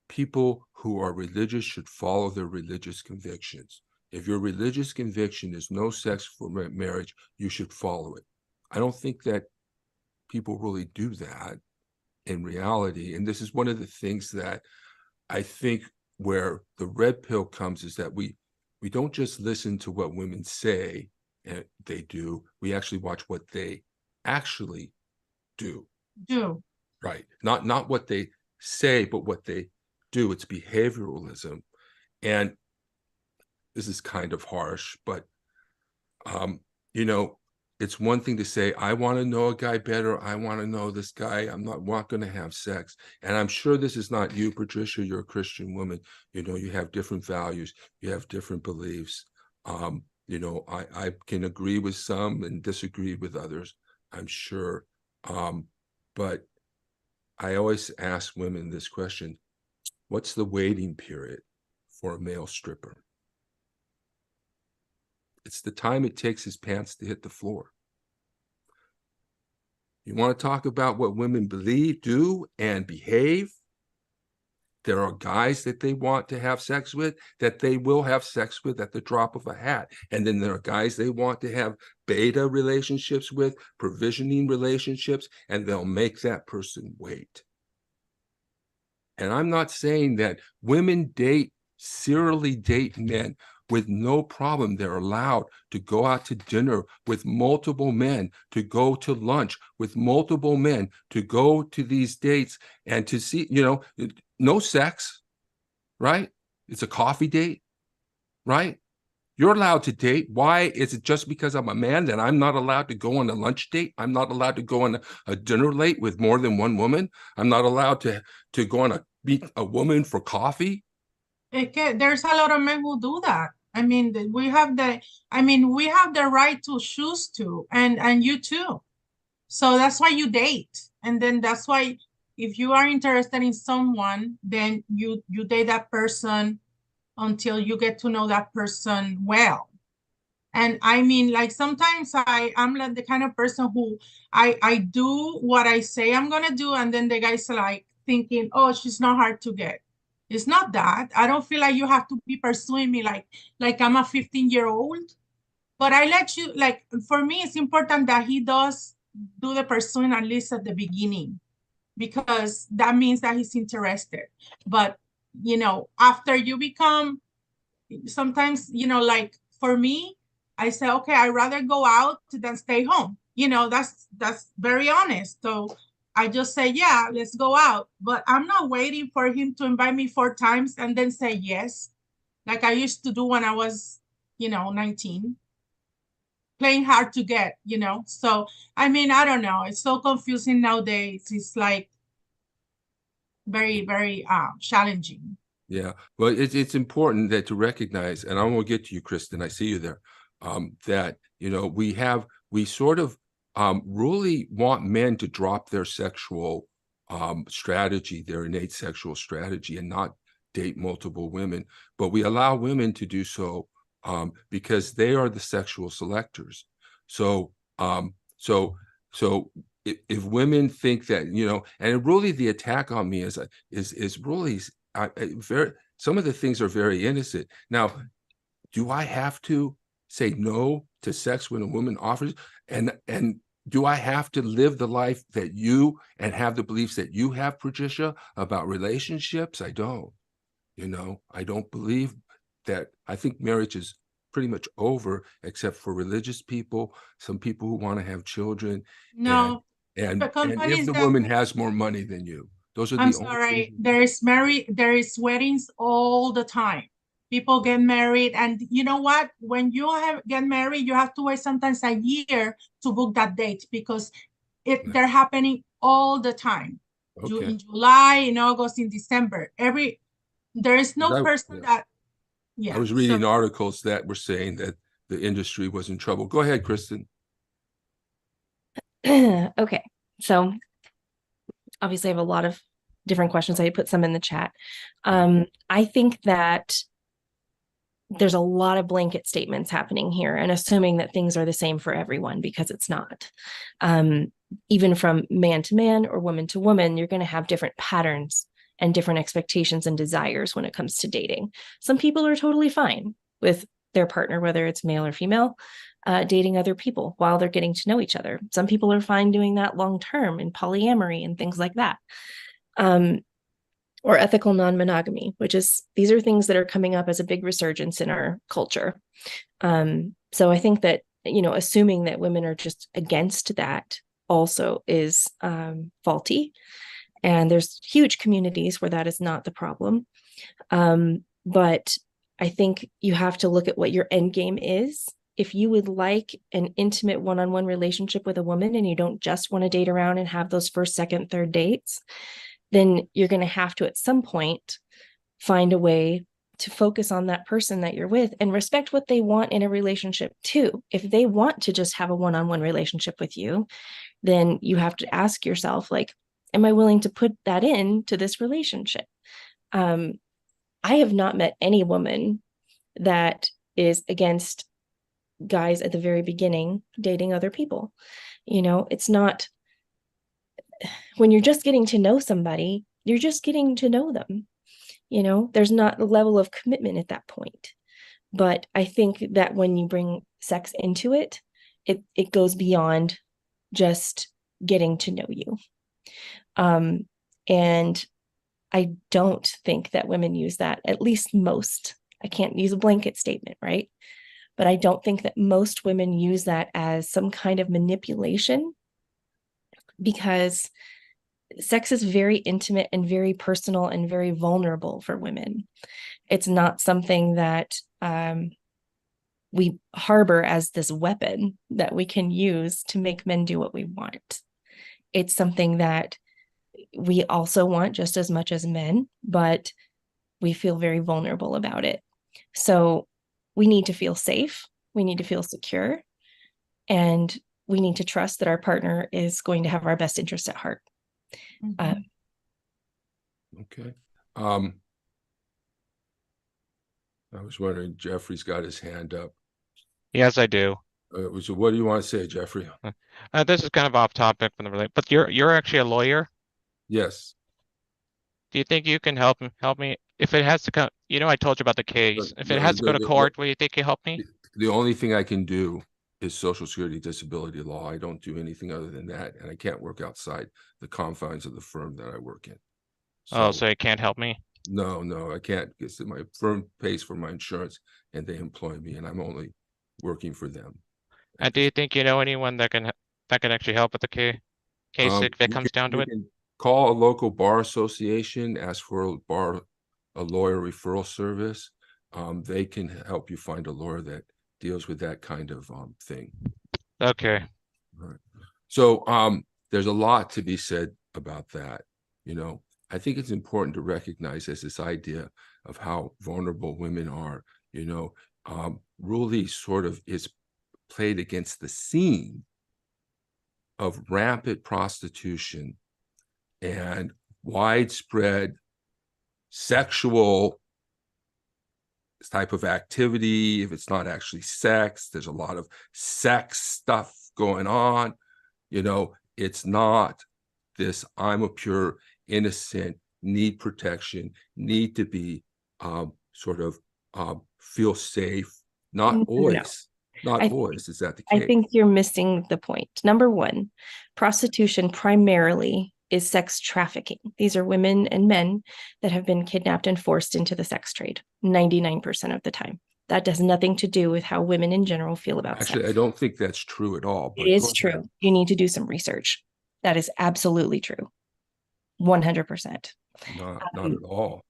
people who are religious should follow their religious convictions. If your religious conviction is no sex for marriage, you should follow it. I don't think that people really do that in reality. And this is one of the things that I think where the red pill comes, is that we don't just listen to what women say and they do. We actually watch what they actually do. Right. Not what they say, but what they do. It's behavioralism. And this is kind of harsh, but you know, it's one thing to say, I want to know a guy better. I want to know this guy. I'm not going to have sex. And I'm sure this is not you, Patricia. You're a Christian woman. You know, you have different values. You have different beliefs. You know, I can agree with some and disagree with others, I'm sure. But I always ask women this question: what's the waiting period for a male stripper? It's the time it takes his pants to hit the floor. You want to talk about what women believe, do, and behave? There are guys that they want to have sex with that they will have sex with at the drop of a hat. And then there are guys they want to have beta relationships with, provisioning relationships, and they'll make that person wait. And I'm not saying that women date serially date men with no problem. They're allowed to go out to dinner with multiple men, to go to lunch with multiple men, to go to these dates and to see, no sex, right? It's a coffee date, right? You're allowed to date. Why is it just because I'm a man that I'm not allowed to go on a lunch date? I'm not allowed to go on a dinner date with more than one woman. I'm not allowed to go on meet a woman for coffee. There's a lot of men who do that. I mean, we have the right to choose to, and you too. So that's why you date. And then that's why if you are interested in someone, then you date that person until you get to know that person well. And I mean, like sometimes I'm like the kind of person who I do what I say I'm gonna do, and then the guy's like thinking, oh, she's not hard to get. It's not that. I don't feel like you have to be pursuing me like I'm a 15-year-old. But I let you, like, for me, it's important that he does do the pursuing at least at the beginning, because that means that he's interested. But, after you become, sometimes, like for me, I say, okay, I'd rather go out than stay home. That's very honest. So I just say, yeah, let's go out. But I'm not waiting for him to invite me 4 times and then say yes, like I used to do when I was, 19. Playing hard to get, So, I mean, I don't know. It's so confusing nowadays. It's like very, very challenging. Yeah, well, it's important that to recognize, and I want to get to you, Kristen. I see you there. That we sort of really want men to drop their sexual strategy, their innate sexual strategy, and not date multiple women, but we allow women to do so because they are the sexual selectors. So, if women think that, and really the attack on me is really very, some of the things are very innocent. Now, do I have to say no to sex when a woman offers? And do I have to live the life that you and have the beliefs that you have, Patricia, about relationships? I don't. I don't believe that. I think marriage is pretty much over, except for religious people, some people who want to have children. No, and the if companies the that woman has more money than you. Those are I'm the only sorry, things. there is weddings all the time. People get married, and you know what? When you get married, you have to wait sometimes a year to book that date, because they're happening all the time. Okay. In July, in August, in December. There is no person that, I was reading articles that were saying that the industry was in trouble. Go ahead, Kristen. Okay, so obviously I have a lot of different questions. I put some in the chat. I think that there's a lot of blanket statements happening here and assuming that things are the same for everyone, because it's not. Even from man to man or woman to woman, you're going to have different patterns and different expectations and desires when it comes to dating. Some people are totally fine with their partner, whether it's male or female, dating other people while they're getting to know each other. Some people are fine doing that long term in polyamory and things like that. Or ethical non-monogamy, these are things that are coming up as a big resurgence in our culture. So I think that, assuming that women are just against that also is faulty. And there's huge communities where that is not the problem. But I think you have to look at what your end game is. If you would like an intimate one-on-one relationship with a woman and you don't just want to date around and have those first, second, third dates, then you're going to have to, at some point, find a way to focus on that person that you're with and respect what they want in a relationship too. If they want to just have a one-on-one relationship with you, then you have to ask yourself, like, am I willing to put that into this relationship? I have not met any woman that is against guys at the very beginning dating other people. It's not, when you're just getting to know somebody, you're just getting to know them. There's not the level of commitment at that point. But I think that when you bring sex into it, it goes beyond just getting to know you. And I don't think that women use that, at least most. I can't use a blanket statement, right? But I don't think that most women use that as some kind of manipulation, because sex is very intimate and very personal and very vulnerable for women. It's not something that we harbor as this weapon that we can use to make men do what we want. It's something that we also want just as much as men, but we feel very vulnerable about it. So we need to feel safe, we need to feel secure, and we need to trust that our partner is going to have our best interest at heart. Mhm. Okay. I was wondering, Jeffrey's got his hand up. Yes, I do. So what do you want to say, Jeffrey? This is kind of off topic from the relate, but you're actually a lawyer. Yes. Do you think you can help me if it has to come? You know, I told you about the case. If it has to go to court, will you think you help me? The only thing I can do is Social Security disability law. I don't do anything other than that, and I can't work outside the confines of the firm that I work in. Oh, so you can't help me? No, I can't, because my firm pays for my insurance and they employ me, and I'm only working for them. And do you think you know anyone that can actually help with the case if it You comes down to you it? can call a local bar association, ask for a lawyer referral service. They can help you find a lawyer that deals with that kind of thing. Okay. Right. So there's a lot to be said about that. You know, I think it's important to recognize as this idea of how vulnerable women are. You know, Ruli sort of is played against the scene of rampant prostitution and widespread sexual type of activity. If it's not actually sex, there's a lot of sex stuff going on. You know, it's not this, I'm a pure innocent, need protection, need to be feel safe. Not always. Not always is that the case. I think you're missing the point. Number one, prostitution primarily is sex trafficking. These are women and men that have been kidnapped and forced into the sex trade 99% of the time. That has nothing to do with how women in general feel about sex. Actually, I don't think that's true at all. It is true. You need to do some research. That is absolutely true. 100%. Not at all.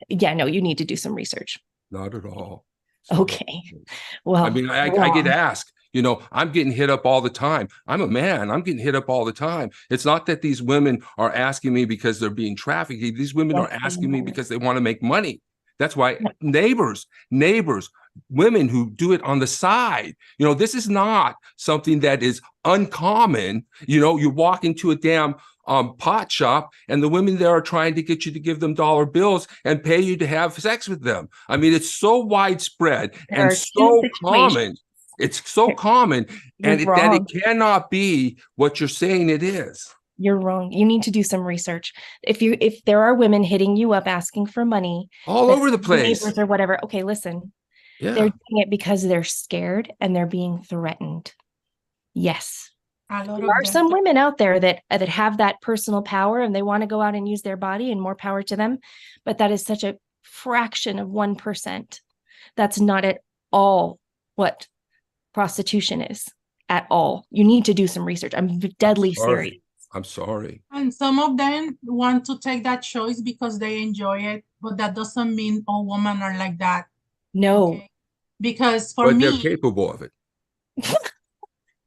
Yeah, no, you need to do some research. Not at all. Okay. Well, I mean, I get asked, you know, I'm getting hit up all the time. I'm a man. I'm getting hit up all the time. It's not that these women are asking me because they're being trafficked. These women are asking me because they want to make money. That's why neighbors, women who do it on the side, you know, this is not something that is uncommon. You know, you walk into a damn pot shop and the women there are trying to get you to give them dollar bills and pay you to have sex with them. I mean, it's so widespread and so common. It's so common, and that it cannot be what you're saying it is. You're wrong. You need to do some research. If there are women hitting you up asking for money all over the place or whatever, okay, listen. Yeah. They're doing it because they're scared and they're being threatened. Yes. There are some women out there that have that personal power and they want to go out and use their body, and more power to them. But that is such a fraction of 1%. That's not at all what prostitution is at all. You need to do some research. I'm deadly serious. I'm sorry. And some of them want to take that choice because they enjoy it, but that doesn't mean all women are like that. No. Okay? Because for me, they're capable of it.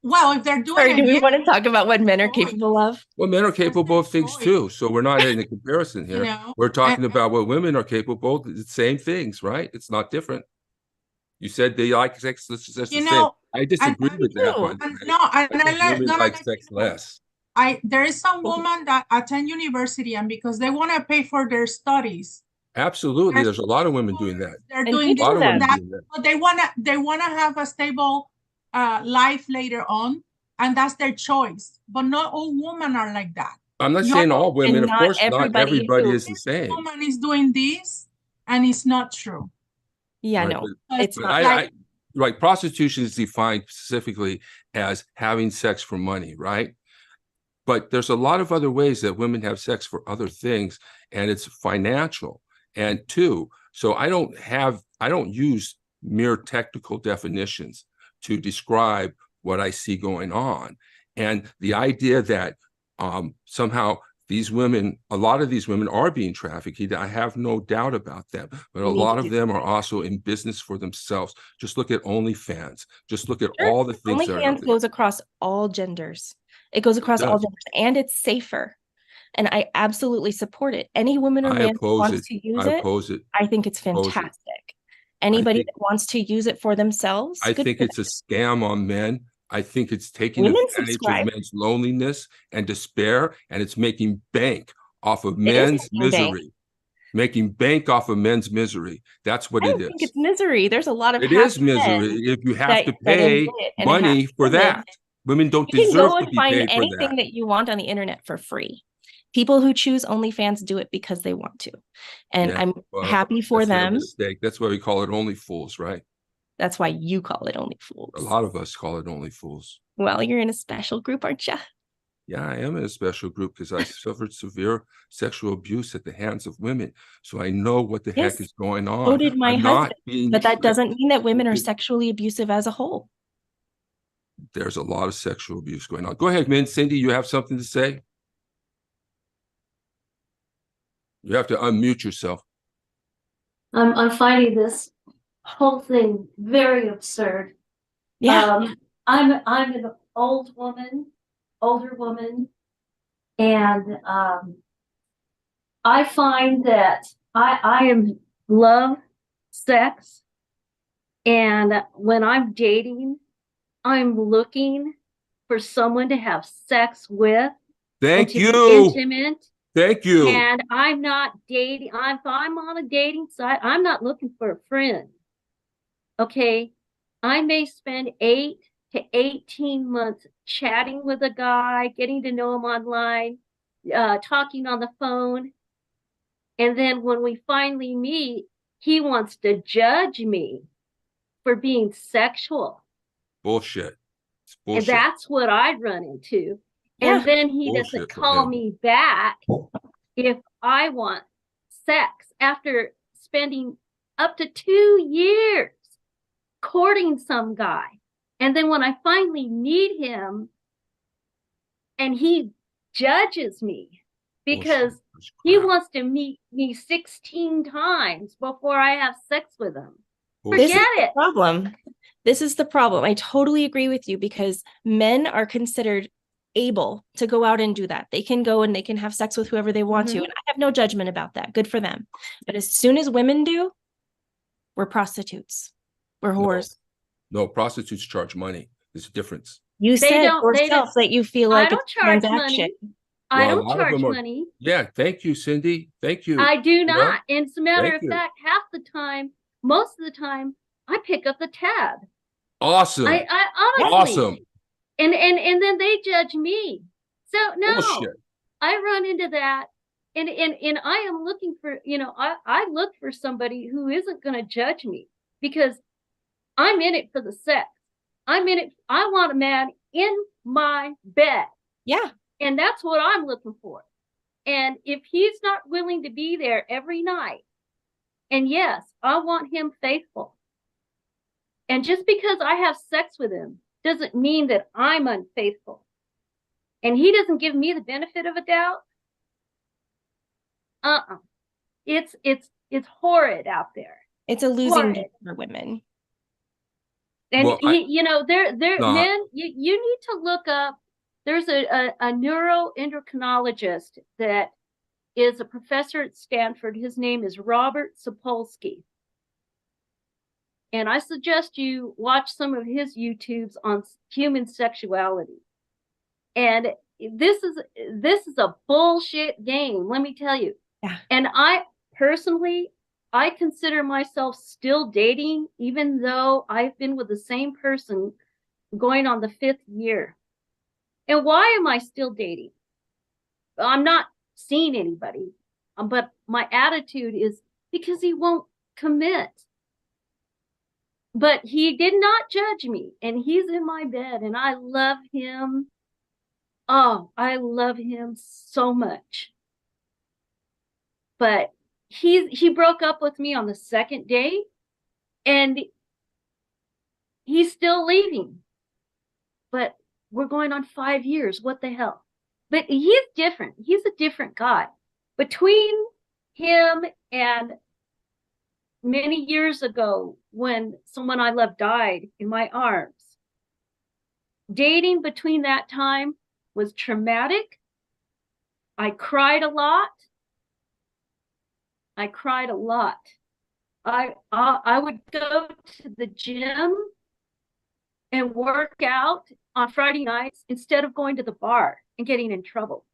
Well, if they're doing it, do we want to talk about what men are capable of? Well, men are capable of things too. So we're not in a comparison here. You know, we're talking about what women are capable of. The same things, right? It's not different. You said they like sex. That's the same. I disagree with that one. Women like sex less. There is some woman that attend university, and because they want to pay for their studies. Absolutely, there's a lot of women doing that. They're doing that, but they wanna have a stable life later on, and that's their choice. But not all women are like that. I'm not saying all women. Of course, not everybody is the same. Woman is doing this, and it's not true. Yeah, right, no, it's not. Right, prostitution is defined specifically as having sex for money, right? But there's a lot of other ways that women have sex for other things, and it's financial. And two, so I don't use mere technical definitions to describe what I see going on. And the idea that somehow these women, a lot of these women are being trafficked, I have no doubt about that. But a We need lot to of do them are something. also in business for themselves. Just look at OnlyFans. Just look at Sure. all the things that are out OnlyFans there. goes across all genders. It goes across all does. genders, and it's safer. And I absolutely support it. Any woman or I man who oppose wants it. to use I it, oppose it. I think it's Oppose it. fantastic. Anybody think- that wants to use it for themselves, I good think for it's a scam on men. I think it's taking Women advantage subscribe. of men's loneliness and despair, and it's making bank off of It is men's making bank. misery. Making bank off of men's misery. That's what I it don't think is. it's misery. There's a lot of It is happy men misery if you have that to enjoy pay it and money have for women. that. Women don't You can deserve go to and be find paid for anything that. that you want on the internet for free. People who choose OnlyFans do it because they want to. And Yeah, I'm well, happy for That's their them. mistake. That's why we call it Only Fools, right? That's why you call it Only Fools. A lot of us call it Only Fools. Well, you're in a special group, aren't you? Yeah, I am in a special group because I suffered severe sexual abuse at the hands of women. So I know what the Yes, heck is going on. So did my I'm not husband. being But that doesn't tricked. mean that women are It- sexually abusive as a whole. There's a lot of sexual abuse going on. Go ahead, man. Cindy, you have something to say? You have to unmute yourself. I'm finding this whole thing very absurd. Yeah. I'm an older woman, and I find that I am love sex, and when I'm dating, I'm looking for someone to have sex with and Thank to be you. intimate. Thank you. And I'm not dating. If I'm on a dating site, I'm not looking for a friend. Okay. I may spend 8 to 18 months chatting with a guy, getting to know him online, talking on the phone. And then when we finally meet, he wants to judge me for being sexual. Bullshit. It's And bullshit. that's what I'd run into. Yeah. And then he Bullshit doesn't for call him. me back if I want sex after spending up to 2 years courting some guy. And then when I finally meet him and he judges me because Bullshit. That's he crap. wants to meet me 16 times before I have sex with him. This is Forget the it. problem. This is the problem. I totally agree with you because men are considered able to go out and do that. They can go and they can have sex with whoever they want to. Mhm. And I have no judgment about that. Good for them. But as soon as women do, we're prostitutes. We're No. whores. No, prostitutes charge money. There's a difference. You They said don't- yourself that you feel I like don't it's a charge transaction. money. I Well, a don't lot of charge them are- money. Yeah, thank you, Cindy. Thank you. I do You know? not. And as a matter Thank of you. fact, half the time, most of the time, I pick up the tab. Awesome. I honestly, Awesome. and then they judge me. So no, Bullshit. I run into that, and I am looking for, I look for somebody who isn't going to judge me because I'm in it for the sex. I'm in it. I want a man in my bed, Yeah. and that's what I'm looking for. And if he's not willing to be there every night, and yes, I want him faithful. And just because I have sex with him doesn't mean that I'm unfaithful. And he doesn't give me the benefit of a doubt. It's horrid out there. It's a losing Horrid. game for women. And Well, they're No. men, you need to look up. There's a neuroendocrinologist that is a professor at Stanford. His name is Robert Sapolsky. And I suggest you watch some of his YouTubes on human sexuality. And this is a bullshit game, let me tell you. Yeah. And I personally, I consider myself still dating, even though I've been with the same person going on the 5th year. And why am I still dating? I'm not seeing anybody, but my attitude is because he won't commit. But he did not judge me, and he's in my bed, and I love him. Oh, I love him so much. But he broke up with me on the second date, and he's still leaving. But we're going on 5 years. What the hell? But he's different. He's a different guy. Between him and many years ago, when someone I love died in my arms, dating between that time was traumatic. I cried a lot. I cried a lot. I would go to the gym and work out on Friday nights instead of going to the bar and getting in trouble.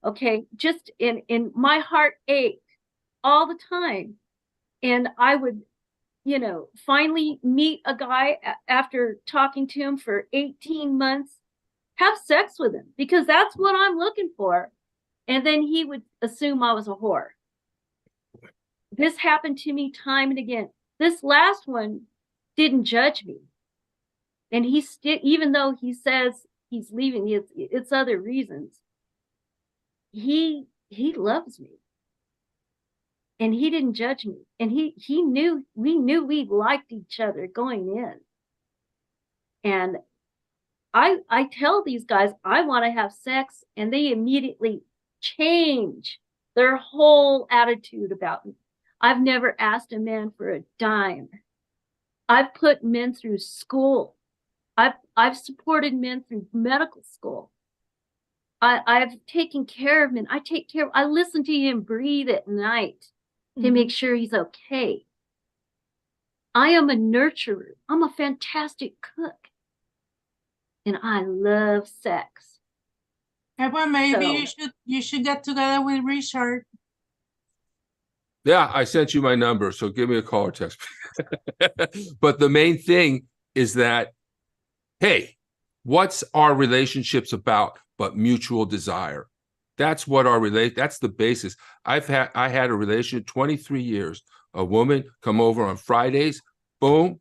Okay, just in my heart ached all the time. And I would, finally meet a guy after talking to him for 18 months, have sex with him because that's what I'm looking for. And then he would assume I was a whore. This happened to me time and again. This last one didn't judge me. And he still, even though he says he's leaving, it's other reasons. He loves me. And he didn't judge me. And we knew we liked each other going in. And I tell these guys I want to have sex, and they immediately change their whole attitude about me. I've never asked a man for a dime. I've put men through school. I've supported men through medical school. I've taken care of men. I listen to him breathe at night to make sure he's okay. I am a nurturer. I'm a fantastic cook. And I love sex. Well, maybe So- you should get together with Richard. Yeah, I sent you my number, so give me a call or text. But the main thing is that, hey, what's our relationships about but mutual desire? That's what that's the basis. I had a relationship 23 years, a woman come over on Fridays, boom,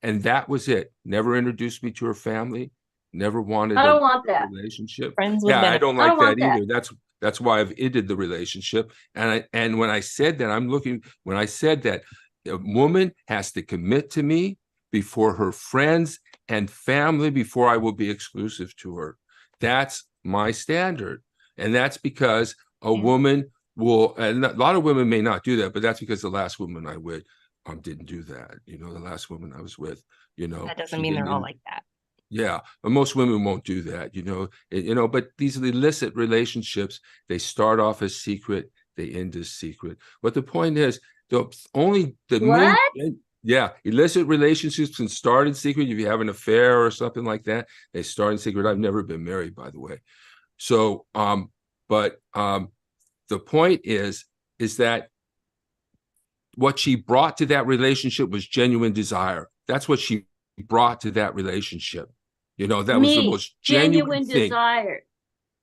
and that was it. Never introduced me to her family, never wanted I don't a want that. relationship. Friends with Yeah, I benefits. don't I like don't want that either. That's why I've ended the relationship. And when I said that, when I said that a woman has to commit to me before her friends and family, before I will be exclusive to her. That's my standard. And that's because a Yeah. woman will, and a lot of women may not do that, but that's because the last woman I with didn't do that. The last woman I was with, That doesn't she mean they're didn't- all like that. Yeah, but most women won't do that, but these illicit relationships, they start off as secret, they end as secret. But the point is, What? yeah, illicit relationships can start in secret. If you have an affair or something like that, they start in secret. I've never been married, by the way. So, the point is that what she brought to that relationship was genuine desire. That's what she brought to that relationship. That was the most genuine thing. Desire.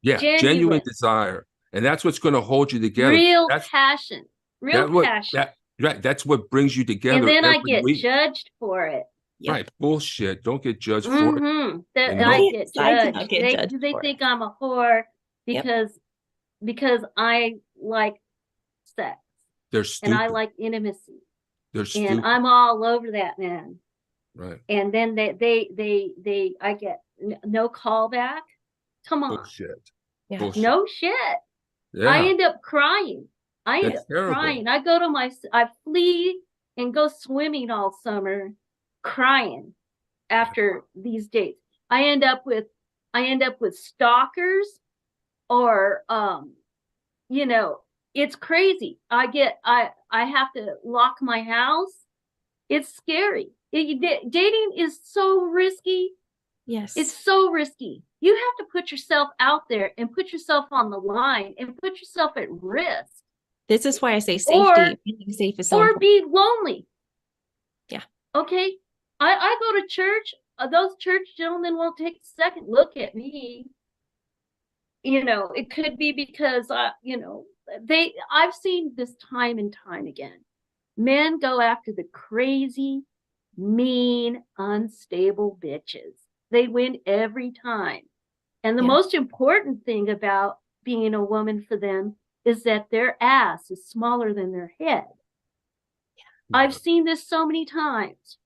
Yeah, genuine Genuine. desire. And that's what's going to hold you together. Real That's passion. Real passion. right. That's what brings you together. And then I every get week. judged for it. Yep. Right. Bullshit. Don't get judged for it. Mm-hmm. And I no- get I did judged. not get judged They for it. think I'm a whore Yep. because I like sex They're and stupid. I like intimacy. They're stupid. And I'm all over that, man. Right. And then I get no callback. Come on. Bullshit. Yeah. Bullshit. No shit. Yeah. I end up crying. I end That's up terrible. crying. I flee and go swimming all summer crying after these dates. I end up with stalkers or it's crazy. I have to lock my house. It's scary. Dating is so risky. Yes. It's so risky. You have to put yourself out there and put yourself on the line and put yourself at risk This is why I say Or- safety. Being safe is so or important. be lonely. Yeah. Okay. I go to church. Those church gentlemen won't take a second look at me. It could be because I've seen this time and time again. Men go after the crazy, mean, unstable bitches. They win every time. And the Yeah. most important thing about being a woman for them is that their ass is smaller than their head. I've seen this so many times.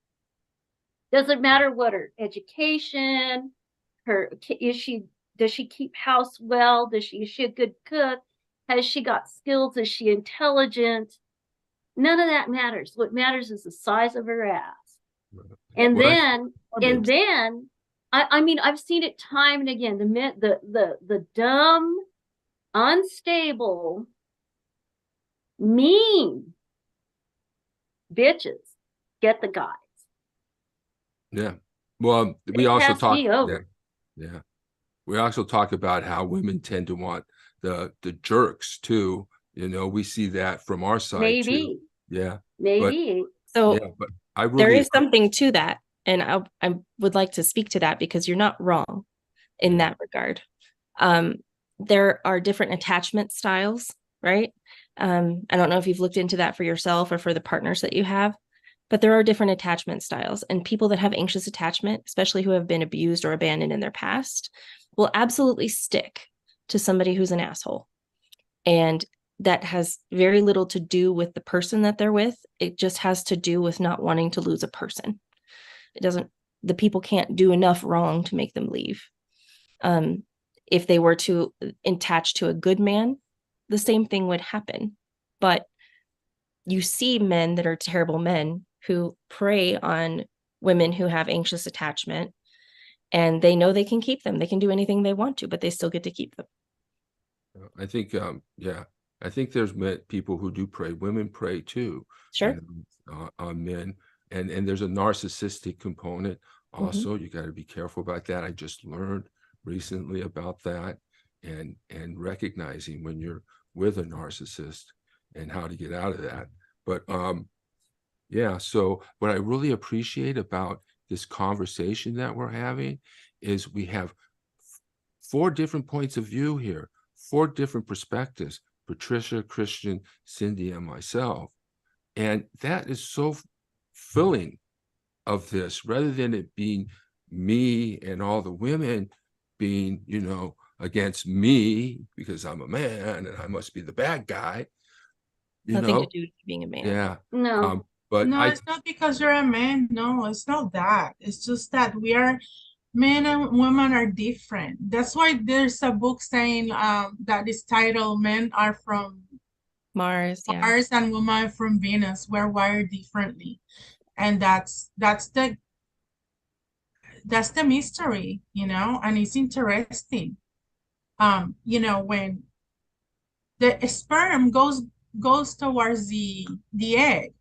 Doesn't matter what her education, does she keep house well? Is she a good cook? Has she got skills? Is she intelligent? None of that matters. What matters is the size of her ass. And Well, then I mean, I've seen it time and again. The dumb, unstable, mean bitches get the guys. yeah. Well, we They also pass talk. me over. Yeah. We also talk about how women tend to want the jerks too. You know, we see that from our side too. Maybe, Yeah. maybe. So Yeah, but I there really is something to that. And I would like to speak to that because you're not wrong in that regard. There are different attachment styles, right? I don't know if you've looked into that for yourself or for the partners that you have, but there are different attachment styles. And people that have anxious attachment, especially who have been abused or abandoned in their past, will absolutely stick to somebody who's an asshole. And that has very little to do with the person that they're with. It just has to do with not wanting to lose a person. The people can't do enough wrong to make them leave. If they were to attach to a good man, the same thing would happen. But you see men that are terrible men who prey on women who have anxious attachment, and they know they can keep them. They can do anything they want to, but they still get to keep them. I think, yeah, I think there's people who do prey. Women prey too. Sure. On men, and there's a narcissistic component also. You got to be careful about that. I just learned recently about that, and recognizing when you're with a narcissist and how to get out of that. But yeah, so what I really appreciate about this conversation that we're having is we have 4 different points of view here, 4 different perspectives: Patricia, Christian, Cindy, and myself. And that is so filling of this, rather than it being me and all the women being, you know, against me because I'm a man and I must be the bad guy. You Nothing know, to do with being a man. yeah. No. But No, it's not because you're a man. No, it's not that. It's just that men and women are different. That's why there's a book saying that is titled "Men Are from Mars, yeah. Mars and Women from Venus. We're wired differently," and that's the mystery, you know, and it's interesting. You know, when the sperm goes towards the egg,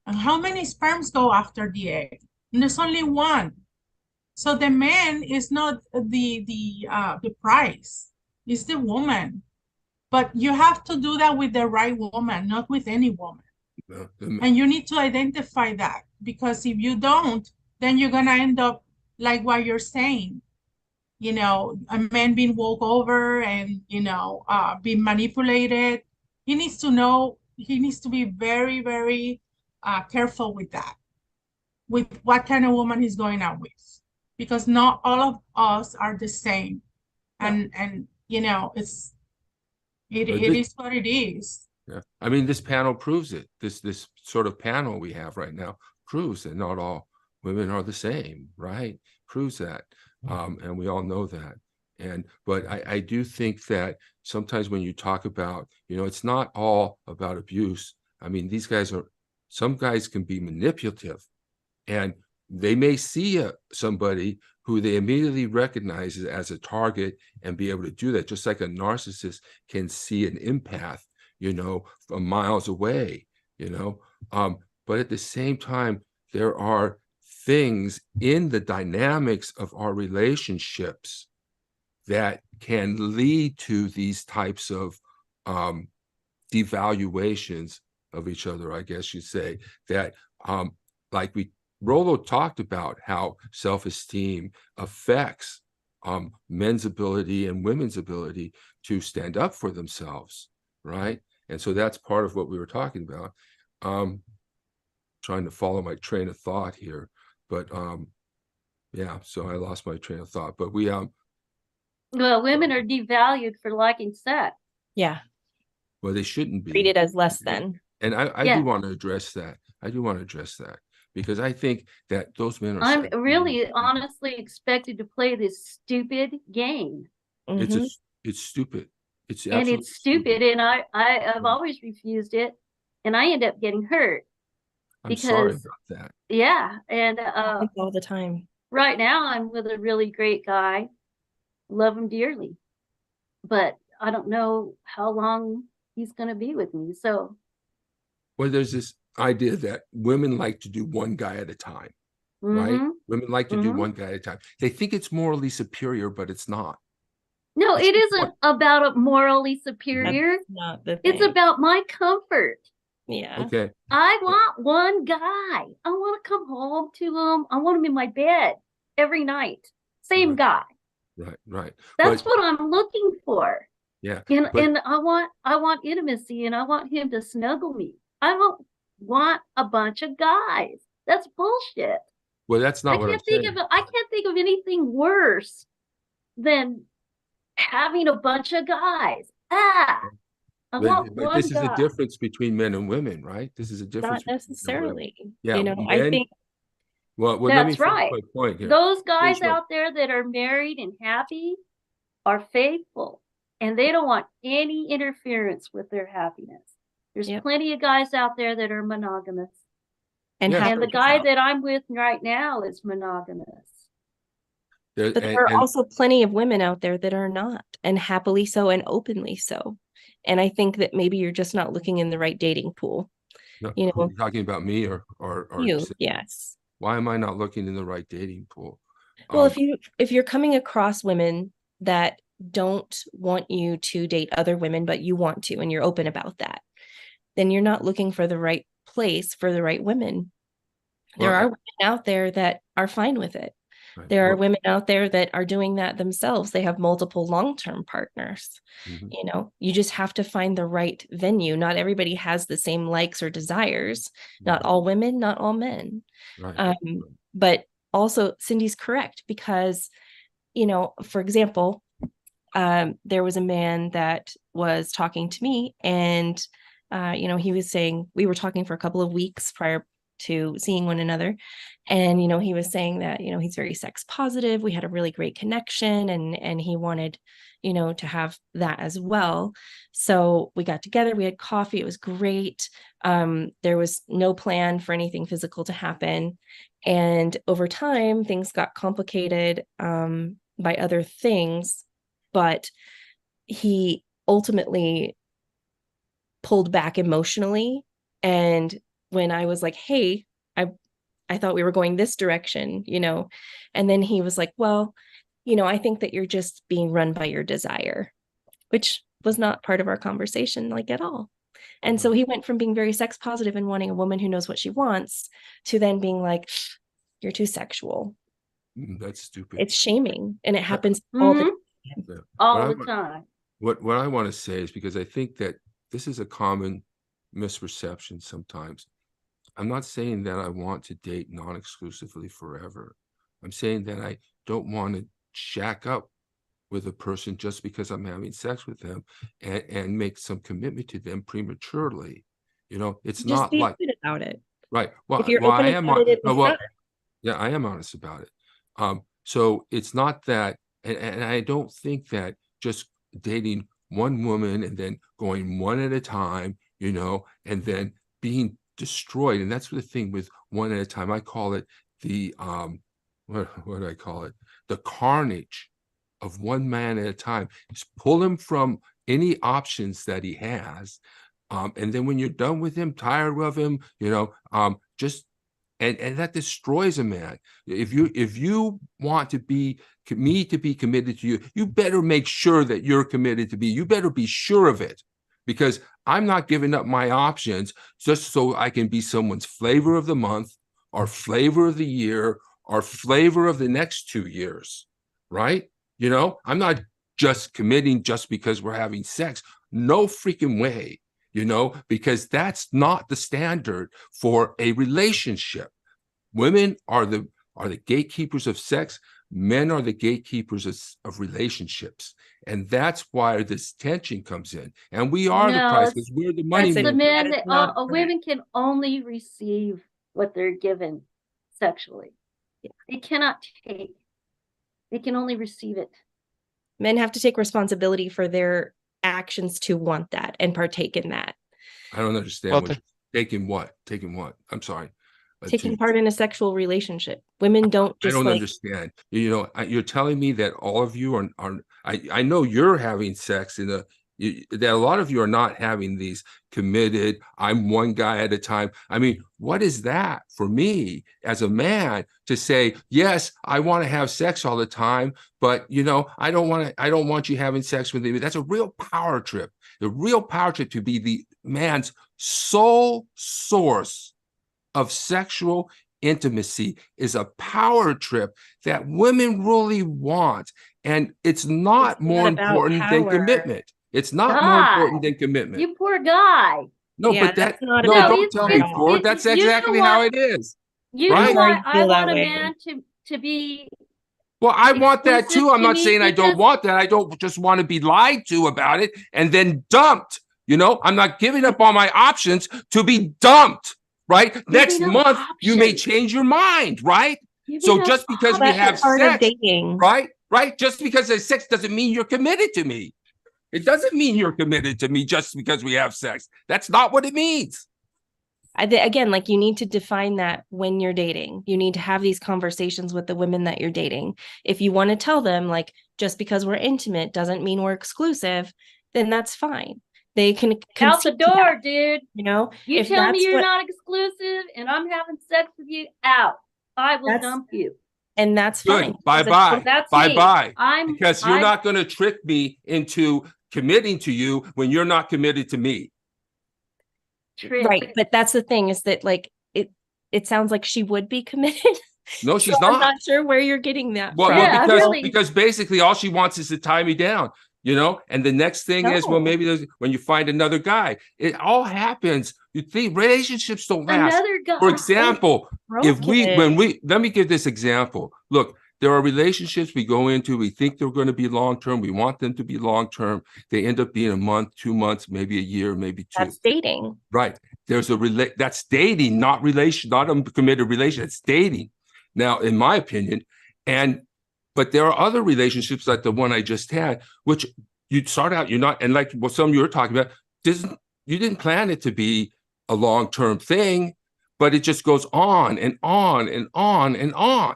and how many sperms go after the egg? And there's only one. So the man is not the prize, it's the woman. But you have to do that with the right woman, not with any woman. And you need to identify that, because if you don't, then you're gonna end up like what you're saying. You know, a man being walked over and, you know, being manipulated. He needs to be very, very careful with that, with what kind of woman he's going out with, because not all of us are the same. And you know, it is what it is. yeah, I mean, this panel proves it. This sort of panel we have right now proves that not all women are the same, right? Proves that. And we all know that. But I do think that sometimes when you talk about, you know, it's not all about abuse. I mean, some guys can be manipulative, and they may see somebody who they immediately recognize as a target and be able to do that, just like a narcissist can see an empath, you know, from miles away, you know. But at the same time, there are things in the dynamics of our relationships that can lead to these types of devaluations of each other, I guess you'd say, that like Rollo talked about how self-esteem affects men's ability and women's ability to stand up for themselves, right? And so that's part of what we were talking about. Trying to follow my train of thought here, but yeah, so I lost my train of thought. But we Well, Well, women are devalued for liking sex. Yeah, Well, they shouldn't be. treated as less than. And I Yeah. do want to address that. I do want to address that because I think that those men are. I'm psychopaths. really honestly expected to play this stupid game. It's Mhm. it's stupid. It's And absolutely it's stupid, and I've Yeah. always refused it, and I end up getting hurt. I'm sorry because- about that. Yeah, and Happens all the time. right now I'm with a really great guy. Love him dearly. But I don't know how long he's going to be with me. So, Well, there's this idea that women like to do one guy at a time, right? mhm. Women like to do Mhm. one guy at a time. They think it's morally superior, but it's not. No, It's it just isn't about a morally superior. That's not the It's thing. about my comfort. Yeah. Okay. I want one guy. I want to come home to him. I want him in my bed every night. Same Right. guy. Right. That's But- what I'm looking for. Yeah. And but- and I want intimacy, and I want him to snuggle me. I don't want a bunch of guys. That's bullshit. Well, that's not what I'm saying. I can't think of anything worse than having a bunch of guys. I want But one this is a guy. difference between men and women, right? This is a difference. Not between men and women. necessarily. Yeah, You know, I men- think Well, let me That's finish right. my point here. Those guys Rachel. out there that are married and happy are faithful, and they don't want any interference with their happiness. There's Yep. plenty of guys out there that are monogamous. and Yeah. And the happily guy so. that I'm with right now is monogamous. There- But and- there are and- also plenty of women out there that are not, and happily so and openly so. And I think that maybe you're just not looking in the right dating pool. no, you who are know, you talking about me or You, Cindy? yes. Why am I not looking in the right dating pool? Well, Um, if you're coming across women that don't want you to date other women, but you want to, and you're open about that, then you're not looking for the right place for the right women. There Well, are women out there that are fine with it. right, There are well, women out there that are doing that themselves. They have multiple long-term partners. mhm, You know, you just have to find the right venue. Not everybody has the same likes or desires. Not mhm, all women, not all men. right. But also Cindy's correct because, you know, for example, there was a man that was talking to me and, you know, he was saying, we were talking for a couple of weeks prior to seeing one another. And, you know, he was saying that, you know, he's very sex positive. We had a really great connection and he wanted, you know, to have that as well. So we got together, we had coffee. It was great. There was no plan for anything physical to happen. And over time, things got complicated by other things, but he ultimately pulled back emotionally. And when I was like, hey, I thought we were going this direction, you know, and then he was like, well, you know, I think that you're just being run by your desire, which was not part of our conversation, like at all. And so he went from being very sex positive and wanting a woman who knows what she wants to then being like, you're too sexual. That's stupid. It's shaming. And it happens all the Mhm. Yeah. What All I the want- time. What I want to say is because I think that this is a common misperception sometimes. I'm not saying that I want to date non-exclusively forever. I'm saying that I don't want to shack up with a person just because I'm having sex with them and make some commitment to them prematurely. You know, it's just not be like open about it. right. Well, If you're well, open I am about on, it at the well, start, yeah, I am honest about it. So it's not that, and I don't think that just dating one woman and then going one at a time, you know, and then being destroyed. And that's the thing with one at a time. I call it the what do I call it? The carnage of one man at a time. Just pull him from any options that he has. And then when you're done with him, tired of him, you know, just and that destroys a man. If you want to be me to be committed to you, you better make sure that you're committed to me. You better be sure of it, because I'm not giving up my options just so I can be someone's flavor of the month or flavor of the year or flavor of the next 2 years, right? You know, I'm not just committing just because we're having sex. No freaking way. You know, because that's not the standard for a relationship. Women are the gatekeepers of sex. Men are the gatekeepers of relationships. And that's why this tension comes in. And we are the No, price it's- because we're the money It's the maker. men That that is not correct. women can only receive what they're given sexually. Yeah. They cannot take. They can only receive it. Men have to take responsibility for their actions to want that and partake in that. I don't understand Well, what taking what? Taking what? I'm sorry. Taking to- part in a sexual relationship. Women don't I just don't like understand. You know, you're telling me that all of you are I know you're having sex that a lot of you are not having these committed, I'm one guy at a time. I mean, what is that for me as a man to say, yes, I want to have sex all the time, but you know, I don't want you having sex with me. That's a real power trip. The real power trip to be the man's sole source of sexual intimacy is a power trip that women really want. And it's not It's more not about important than power. commitment. It's not more important God, than commitment. You poor guy. No, Yeah, but that's not no, about don't tell me, power. Ford. That's You know exactly how what? it is. You Right? know I'm sorry why you I feel that want a way. man to be Well, I want that exclusive too. I'm to not me saying I don't because- want that. I don't just want to be lied to about it and then dumped. You know, I'm not giving up on my options to be dumped. Right? Next up month, you may options. change your mind. Right? giving So up just because we That's have part of sex, dating. right? Just because there's sex doesn't mean you're committed to me. It doesn't mean you're committed to me just because we have sex. That's not what it means. Again, like you need to define that when you're dating. You need to have these conversations with the women that you're dating. If you want to tell them, like, just because we're intimate doesn't mean we're exclusive, then that's fine. They can out the concede to door, that, dude. you know. You If tell me that's you're what- not exclusive and I'm having sex with you, out. I will That's- dump you. and that's Good. fine. Bye-bye. That's Bye-bye. me. Because you're I'm- not going to trick me into committing to you when you're not committed to me. trick. Right, but that's the thing is that like it sounds like she would be committed. No, So she's I'm not. not sure where you're getting that Well, from. Yeah, because really. because basically all she wants is to tie me down, you know. And the next thing is, well, No. maybe there's when you find another guy, it all happens. You think relationships don't last. Another guy. For example, if Broken. let me give this example. Look, there are relationships we go into, we think they're going to be long term, we want them to be long term. They end up being a month, 2 months, maybe a year, maybe two. That's dating. Right. There's that's dating, not relation, not a committed relation. It's dating. Now, in my opinion, but there are other relationships like the one I just had, which you start out, you're not, and like what some you were talking about, you didn't plan it to be a long-term thing, but it just goes on and on and on and on.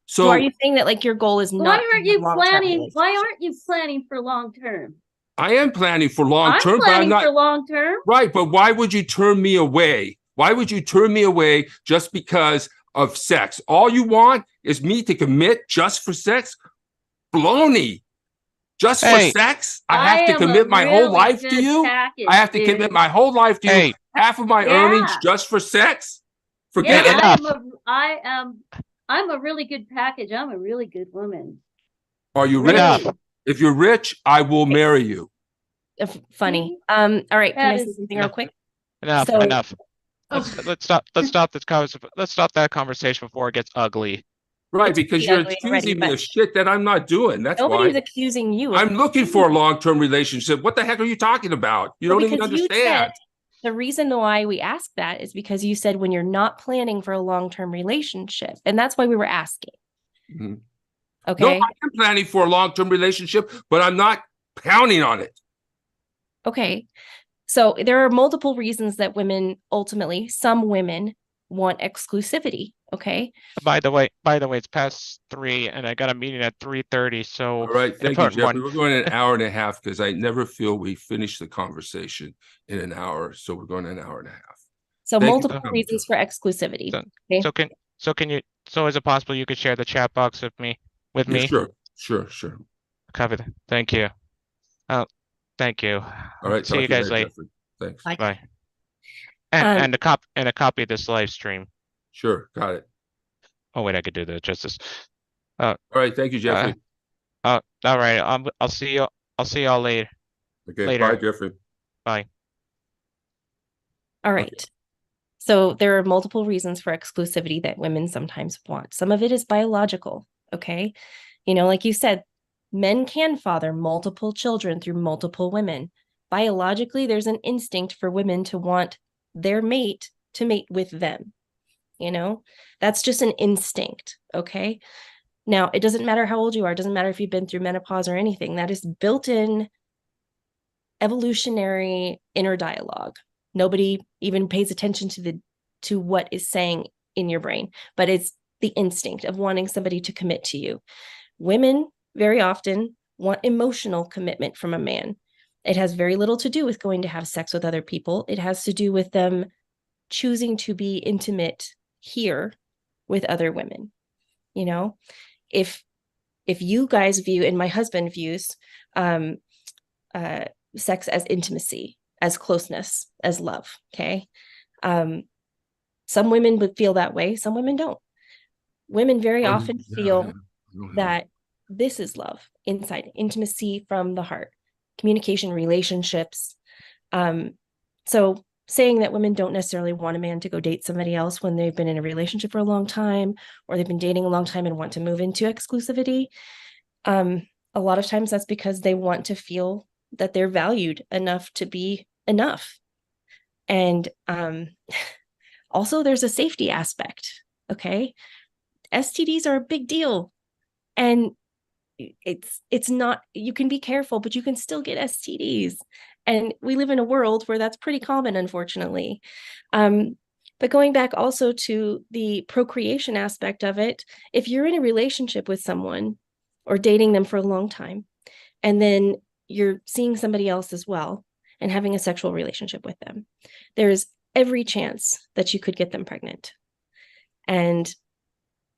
So are you saying that like your goal is Why not to aren't have you long-term planning? Why relationships? aren't you planning for long term? I am planning for I'm long-term, but I'm planning not. for long term. Right, but why would you turn me away? Why would you turn me away just because of sex? All you want is me to commit just for sex? Baloney. Just Hey. for sex? I have to am a commit my whole really life to good you? package, I have to dude. commit my whole life to you? Hey, Half of my Yeah. earnings just for sex? Forget Hey, it. enough. I'm a really good package. I'm a really good woman. Are you rich? Enough. If you're rich, I will marry you. Funny. All right, can That I say is- something real quick? enough, So- enough. Let's stop this conversation. Let's stop that conversation before it gets ugly. Right, It's because pretty you're ugly already, accusing me but- of shit that I'm not doing. That's Nobody's why. accusing you. of- I'm looking for a long-term relationship. What the heck are you talking about? You Well, don't even because you understand. said- The reason why we asked that is because you said when you're not planning for a long-term relationship, and that's why we were asking. Mhm. Okay. No, I am planning for a long-term relationship, but I'm not counting on it. Okay. So there are multiple reasons that some women want exclusivity. Okay. By the way, it's past 3 and I got a meeting at 3:30. So All right, thank you, important Jeffrey. one. We're going an hour and a half because I never feel we finish the conversation in an hour. So we're going an hour and a half. So Thank you multiple for coming, reasons for exclusivity. So- Okay. so is it possible you could share the chat box with me? Yeah, sure. Copy that. Thank you. Thank you. All right, See talk you to guys later, later. Jeffrey. Thanks. Bye. Bye. Um, And a copy of this live stream. Sure, got it. Oh wait, I could do the justice. All right, thank you, Jeffrey. All right. I'll see you. I'll see y'all later. Okay, later. bye, Jeffrey. All right. So there are multiple reasons for exclusivity that women sometimes want. Some of it is biological. Okay. You know, like you said, men can father multiple children through multiple women. Biologically, there's an instinct for women to want their mate to mate with them. You know, that's just an instinct. Okay. Now, it doesn't matter how old you are, it doesn't matter if you've been through menopause or anything. That is built in evolutionary inner dialogue. Nobody even pays attention to what is saying in your brain, but it's the instinct of wanting somebody to commit to you. Women very often want emotional commitment from a man. It has very little to do with going to have sex with other people. It has to do with them choosing to be intimate here with other women. You know, if you guys view, and my husband views, sex as intimacy, as closeness, as love. Okay. Some women would feel that way. Some women don't. Women very often feel that this is love inside, intimacy from the heart, communication, relationships. So saying that women don't necessarily want a man to go date somebody else when they've been in a relationship for a long time, or they've been dating a long time and want to move into exclusivity. A lot of times that's because they want to feel that they're valued enough to be enough. And also there's a safety aspect. Okay. STDs are a big deal. And it's not, you can be careful, but you can still get STDs. And we live in a world where that's pretty common, unfortunately. But going back also to the procreation aspect of it, if you're in a relationship with someone or dating them for a long time, and then you're seeing somebody else as well and having a sexual relationship with them, there's every chance that you could get them pregnant. And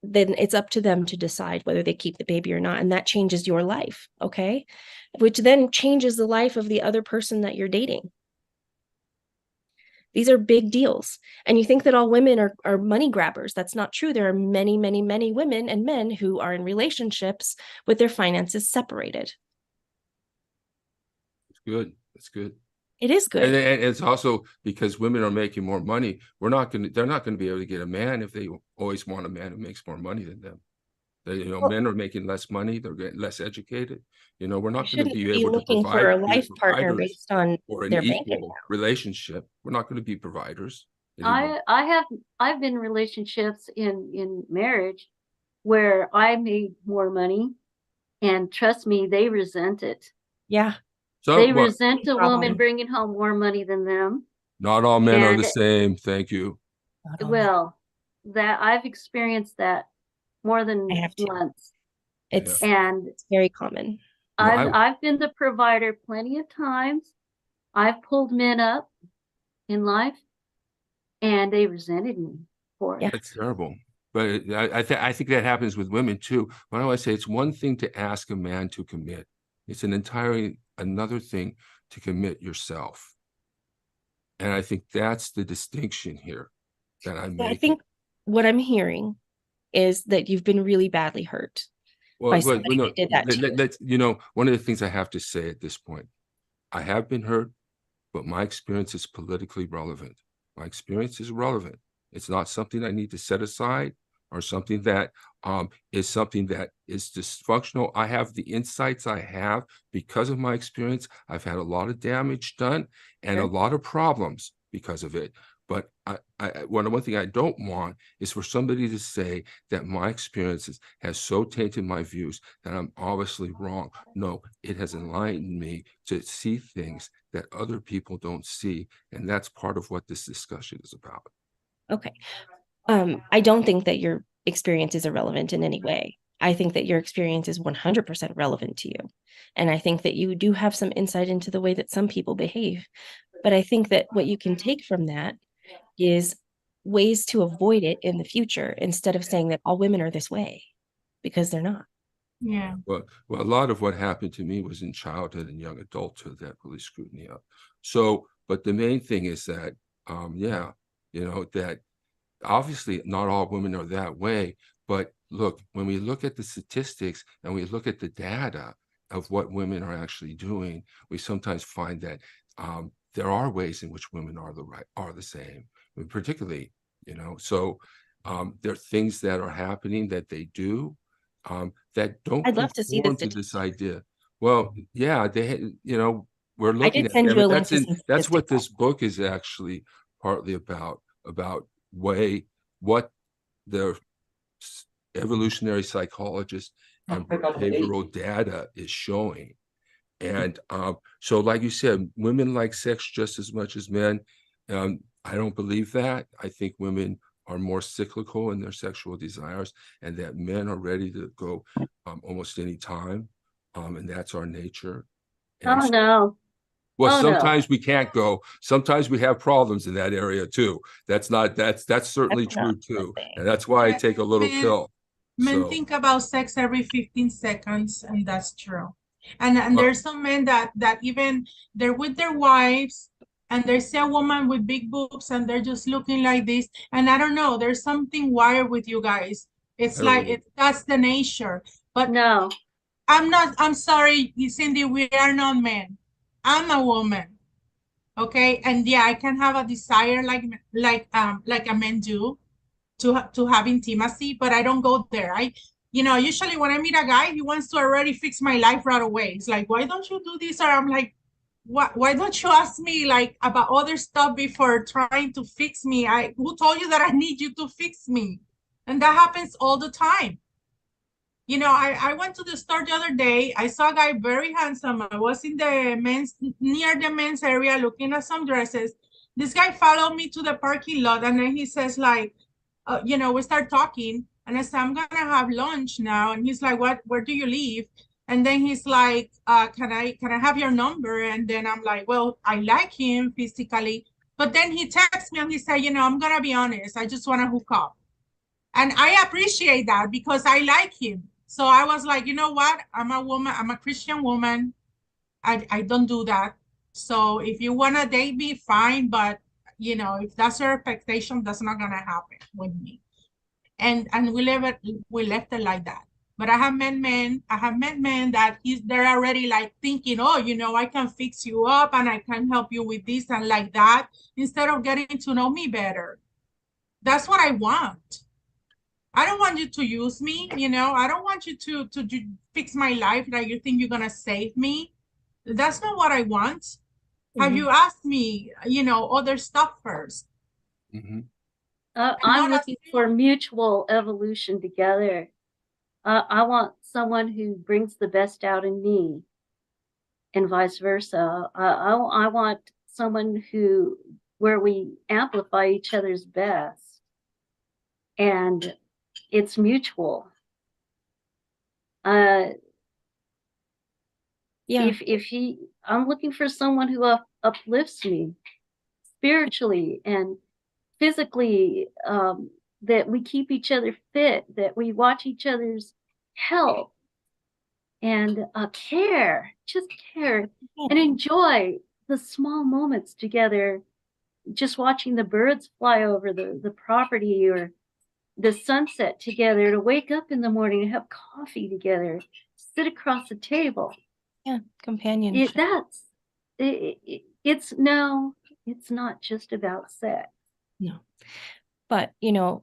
then it's up to them to decide whether they keep the baby or not. And that changes your life. Okay. Which then changes the life of the other person that you're dating. These are big deals. And you think that all women are money grabbers. That's not true. There are many, many, many women and men who are in relationships with their finances separated. It's good. It's good. It is good. And it's also because women are making more money. They're not going to be able to get a man if they always want a man who makes more money than them. Men are making less money. They're getting less educated. We're not going to be able to looking provide for a life partner based on or an their bank equal account. relationship. We're not going to be providers anymore. I've been in relationships in marriage where I made more money, and trust me, they resent it. Yeah. So They what? resent a woman bringing home more money than them. Not all men are the And- same. Thank you. Well, that I've experienced that more than I have too. once. It's And very common. No, I've been the provider plenty of times. I've pulled men up in life, and they resented me for it. Yeah. That's terrible. But I think that happens with women too. Why do I say it's one thing to ask a man to commit? It's an entirely another thing to commit yourself. And I think that's the distinction here that I'm making. I think what I'm hearing is that you've been really badly hurt. By somebody that did that to you. One of the things I have to say at this point, I have been hurt, but my experience is politically relevant. My experience is relevant. It's not something I need to set aside or something that is dysfunctional. I have the insights I have because of my experience. I've had a lot of damage done and a lot of problems because of it. But one thing I don't want is for somebody to say that my experiences has so tainted my views that I'm obviously wrong. No, it has enlightened me to see things that other people don't see. And that's part of what this discussion is about. Okay. I don't think that your experience is irrelevant in any way. I think that your experience is 100% relevant to you. And I think that you do have some insight into the way that some people behave. But I think that what you can take from that is ways to avoid it in the future instead of saying that all women are this way, because they're not. Yeah. Well, a lot of what happened to me was in childhood and young adulthood that really screwed me up. So, but the main thing is that, that obviously not all women are that way. But look, when we look at the statistics and we look at the data of what women are actually doing, we sometimes find that there are ways in which women are the same, particularly, so there are things that are happening that they do that don't I'd love to see the conform to this idea. Well, yeah, we're I looking did at send them, you a and link to some that's what statistics. this book is actually partly about what the evolutionary psychologist and behavioral data is showing. And so, like you said, women like sex just as much as men. I don't believe that. I think women are more cyclical in their sexual desires, and that men are ready to go almost any time. And that's our nature. And Oh, no. well, Oh, no. sometimes we can't go. Sometimes we have problems in that area too. That's certainly That's not true the too. thing. And that's why I take a little Men- pill. Men So, think about sex every 15 seconds, and that's true. And Well- there's some men that even they're with their wives and they see a woman with big boobs and they're just looking like this. And I don't know, there's something wired with you guys. It's I don't like know. that's the nature. But No. I'm sorry, Cindy, we are not men. I'm a woman. Okay. And yeah, I can have a desire like a man do to have intimacy, but I don't go there. Usually when I meet a guy, he wants to already fix my life right away. It's like, why don't you do this? Or I'm like, why don't you ask me like about other stuff before trying to fix me? Who told you that I need you to fix me? And that happens all the time. I went to the store the other day. I saw a guy very handsome. I was in the near the men's area looking at some dresses. This guy followed me to the parking lot, and then he says like, we start talking, and I said, I'm gonna have lunch now. And he's like, where do you live? And then he's like, can I have your number? And then I'm like, well, I like him physically. But then he texts me and he said, I'm gonna be honest, I just wanna hook up. And I appreciate that because I like him. So I was like, you know what? I'm a woman, I'm a Christian woman. I don't do that. So if you wanna date me, fine, but if that's your expectation, that's not gonna happen with me. And we left it like that. But I have met men that they're already like thinking, oh, I can fix you up and I can help you with this and like that, instead of getting to know me better. That's what I want. I don't want you to use me, I don't want you to fix my life that you think you're gonna save me. That's not what I want. Have you asked me, other stuff first? mhm. I'm looking for mutual evolution together. I want someone who brings the best out in me and vice versa. I want someone where we amplify each other's best and it's mutual. Yeah. I'm looking for someone who uplifts me spiritually and physically, that we keep each other fit, that we watch each other's health and care and enjoy the small moments together, just watching the birds fly over the property or the sunset together, to wake up in the morning and have coffee together, sit across the table. Yeah, companionship. It's not just about sex. No. But,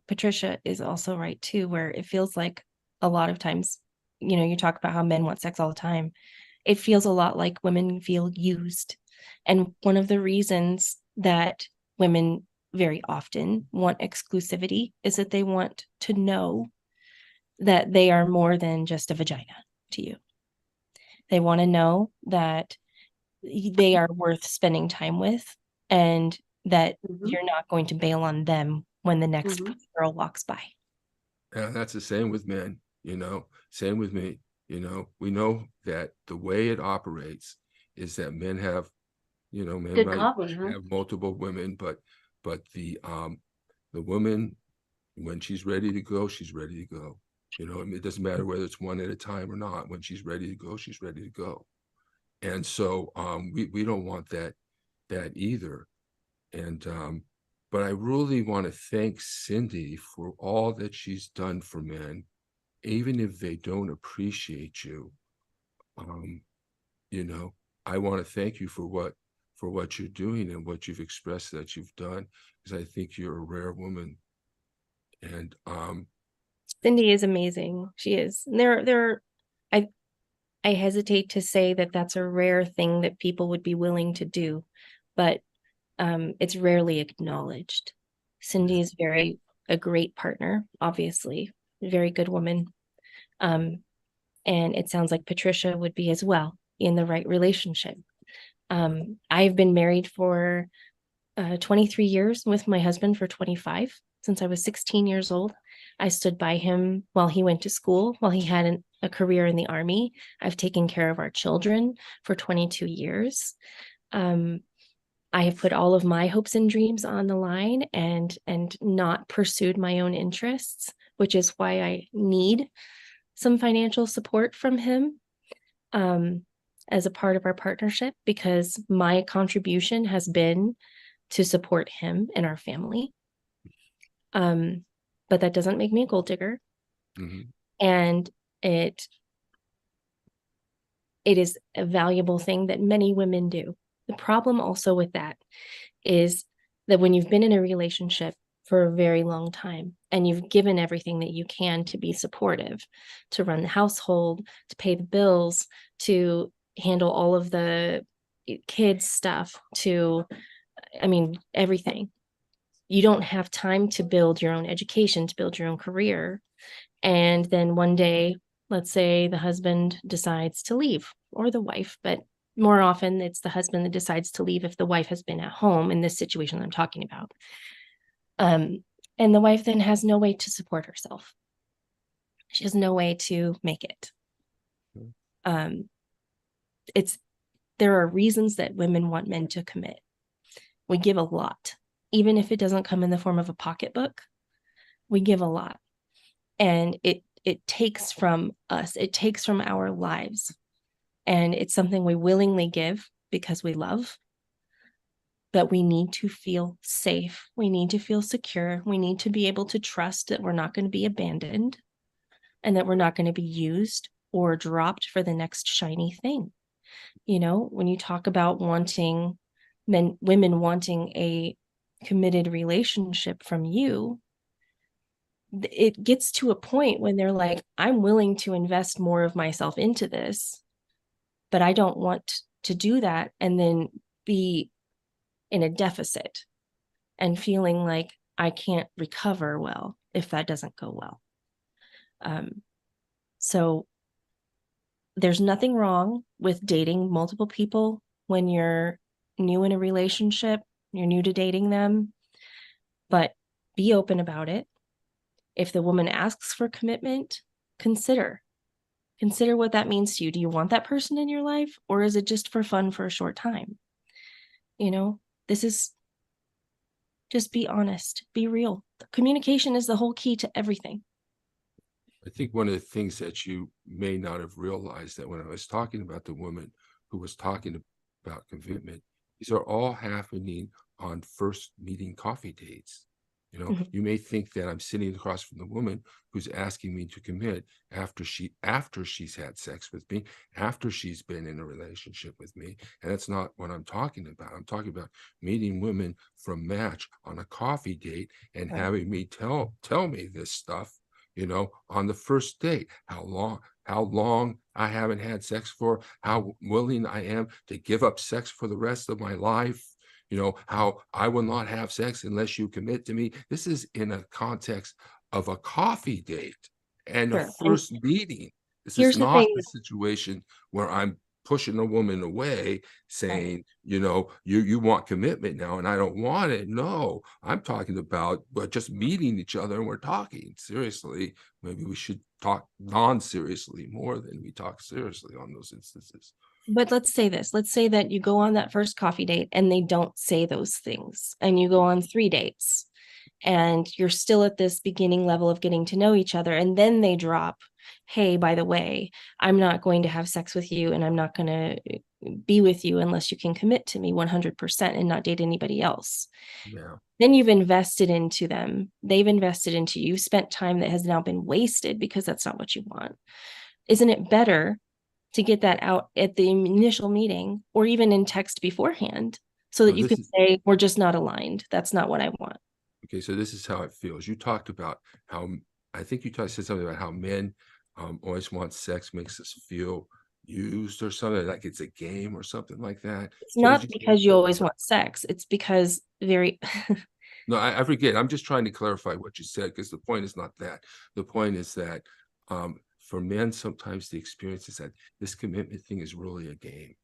Patricia is also right too, where it feels like a lot of times, you talk about how men want sex all the time. It feels a lot like women feel used. And one of the reasons that women very often want exclusivity is that they want to know that they are more than just a vagina to you. They want to know that they are worth spending time with and that you're not going to bail on them when the next girl walks by. Yeah, that's the same with men, same with me. We know that the way it operates is that men have, men Good might coupling, huh? have multiple women, but the woman, when she's ready to go, she's ready to go. It doesn't matter whether it's one at a time or not. When she's ready to go, she's ready to go. And so we don't want that either. And but I really want to thank Cindy for all that she's done for men, even if they don't appreciate you. I want to thank you for what you're doing and what you've expressed that you've done, because I think you're a rare woman. And Cindy is amazing. She is. And I hesitate to say that that's a rare thing that people would be willing to do, but it's rarely acknowledged. Cindy is a great partner, obviously, a very good woman. And it sounds like Patricia would be as well in the right relationship. I've been married for 23 years, with my husband for 25, since I was 16 years old. I stood by him while he went to school, while he had a career in the Army. I've taken care of our children for 22 years. I have put all of my hopes and dreams on the line and not pursued my own interests, which is why I need some financial support from him as a part of our partnership, because my contribution has been to support him and our family. But that doesn't make me a gold digger. Mhm. And it is a valuable thing that many women do. The problem also with that is that when you've been in a relationship for a very long time and you've given everything that you can to be supportive, to run the household, to pay the bills, to handle all of the kids stuff, everything. You don't have time to build your own education, to build your own career. And then one day, let's say the husband decides to leave, or the wife, but more often it's the husband that decides to leave if the wife has been at home in this situation I'm talking about. And the wife then has no way to support herself. She has no way to make it. There are reasons that women want men to commit. We give a lot, even if it doesn't come in the form of a pocketbook. We give a lot, and it takes from us. It takes from our lives, and it's something we willingly give because we love. But we need to feel safe. We need to feel secure. We need to be able to trust that we're not going to be abandoned, and that we're not going to be used or dropped for the next shiny thing. You know, when you talk about women wanting a committed relationship from you, it gets to a point when they're like, I'm willing to invest more of myself into this, but I don't want to do that and then be in a deficit and feeling like I can't recover well if that doesn't go well. So there's nothing wrong with dating multiple people when you're new in a relationship, you're new to dating them, but be open about it. If the woman asks for commitment, consider what that means to you. Do you want that person in your life, or is it just for fun for a short time? You know, this is just be honest, be real. Communication is the whole key to everything. I think one of the things that you may not have realized, that when I was talking about the woman who was talking about commitment, these are all happening on first meeting coffee dates. You know, Mhm. you may think that I'm sitting across from the woman who's asking me to commit after she's had sex with me, after she's been in a relationship with me. And that's not what I'm talking about. I'm talking about meeting women from Match on a coffee date and Right. having me tell me this stuff, you know, on the first date, how long I haven't had sex for, how willing I am to give up sex for the rest of my life, you know, how I will not have sex unless you commit to me. This is in a context of a coffee date and a Sure. first meeting. This is Here's the not thing. the situation where I'm pushing a woman away saying, you know, you want commitment now and I don't want it. No, I'm talking about just meeting each other and we're talking seriously. Maybe we should talk non-seriously more than we talk seriously on those instances. But let's say this. Let's say that you go on that first coffee date and they don't say those things, and you go on 3 dates and you're still at this beginning level of getting to know each other, and then they drop, hey, by the way, I'm not going to have sex with you and I'm not going to be with you unless you can commit to me 100% and not date anybody else. Yeah. Then you've invested into them. They've invested into you. You've spent time that has now been wasted because that's not what you want. Isn't it better to get that out at the initial meeting or even in text beforehand so that So you this could is- say, we're just not aligned. That's not what I want. Okay, so this is how it feels. You talked about how I think you said something about how men always want sex, makes us feel used or something, like it's a game or something like that. It's So did not you say because you that? always want sex. It's because very No, I forget. I'm just trying to clarify what you said, because the point is not that. The point is that for men, sometimes the experience is that this commitment thing is really a game.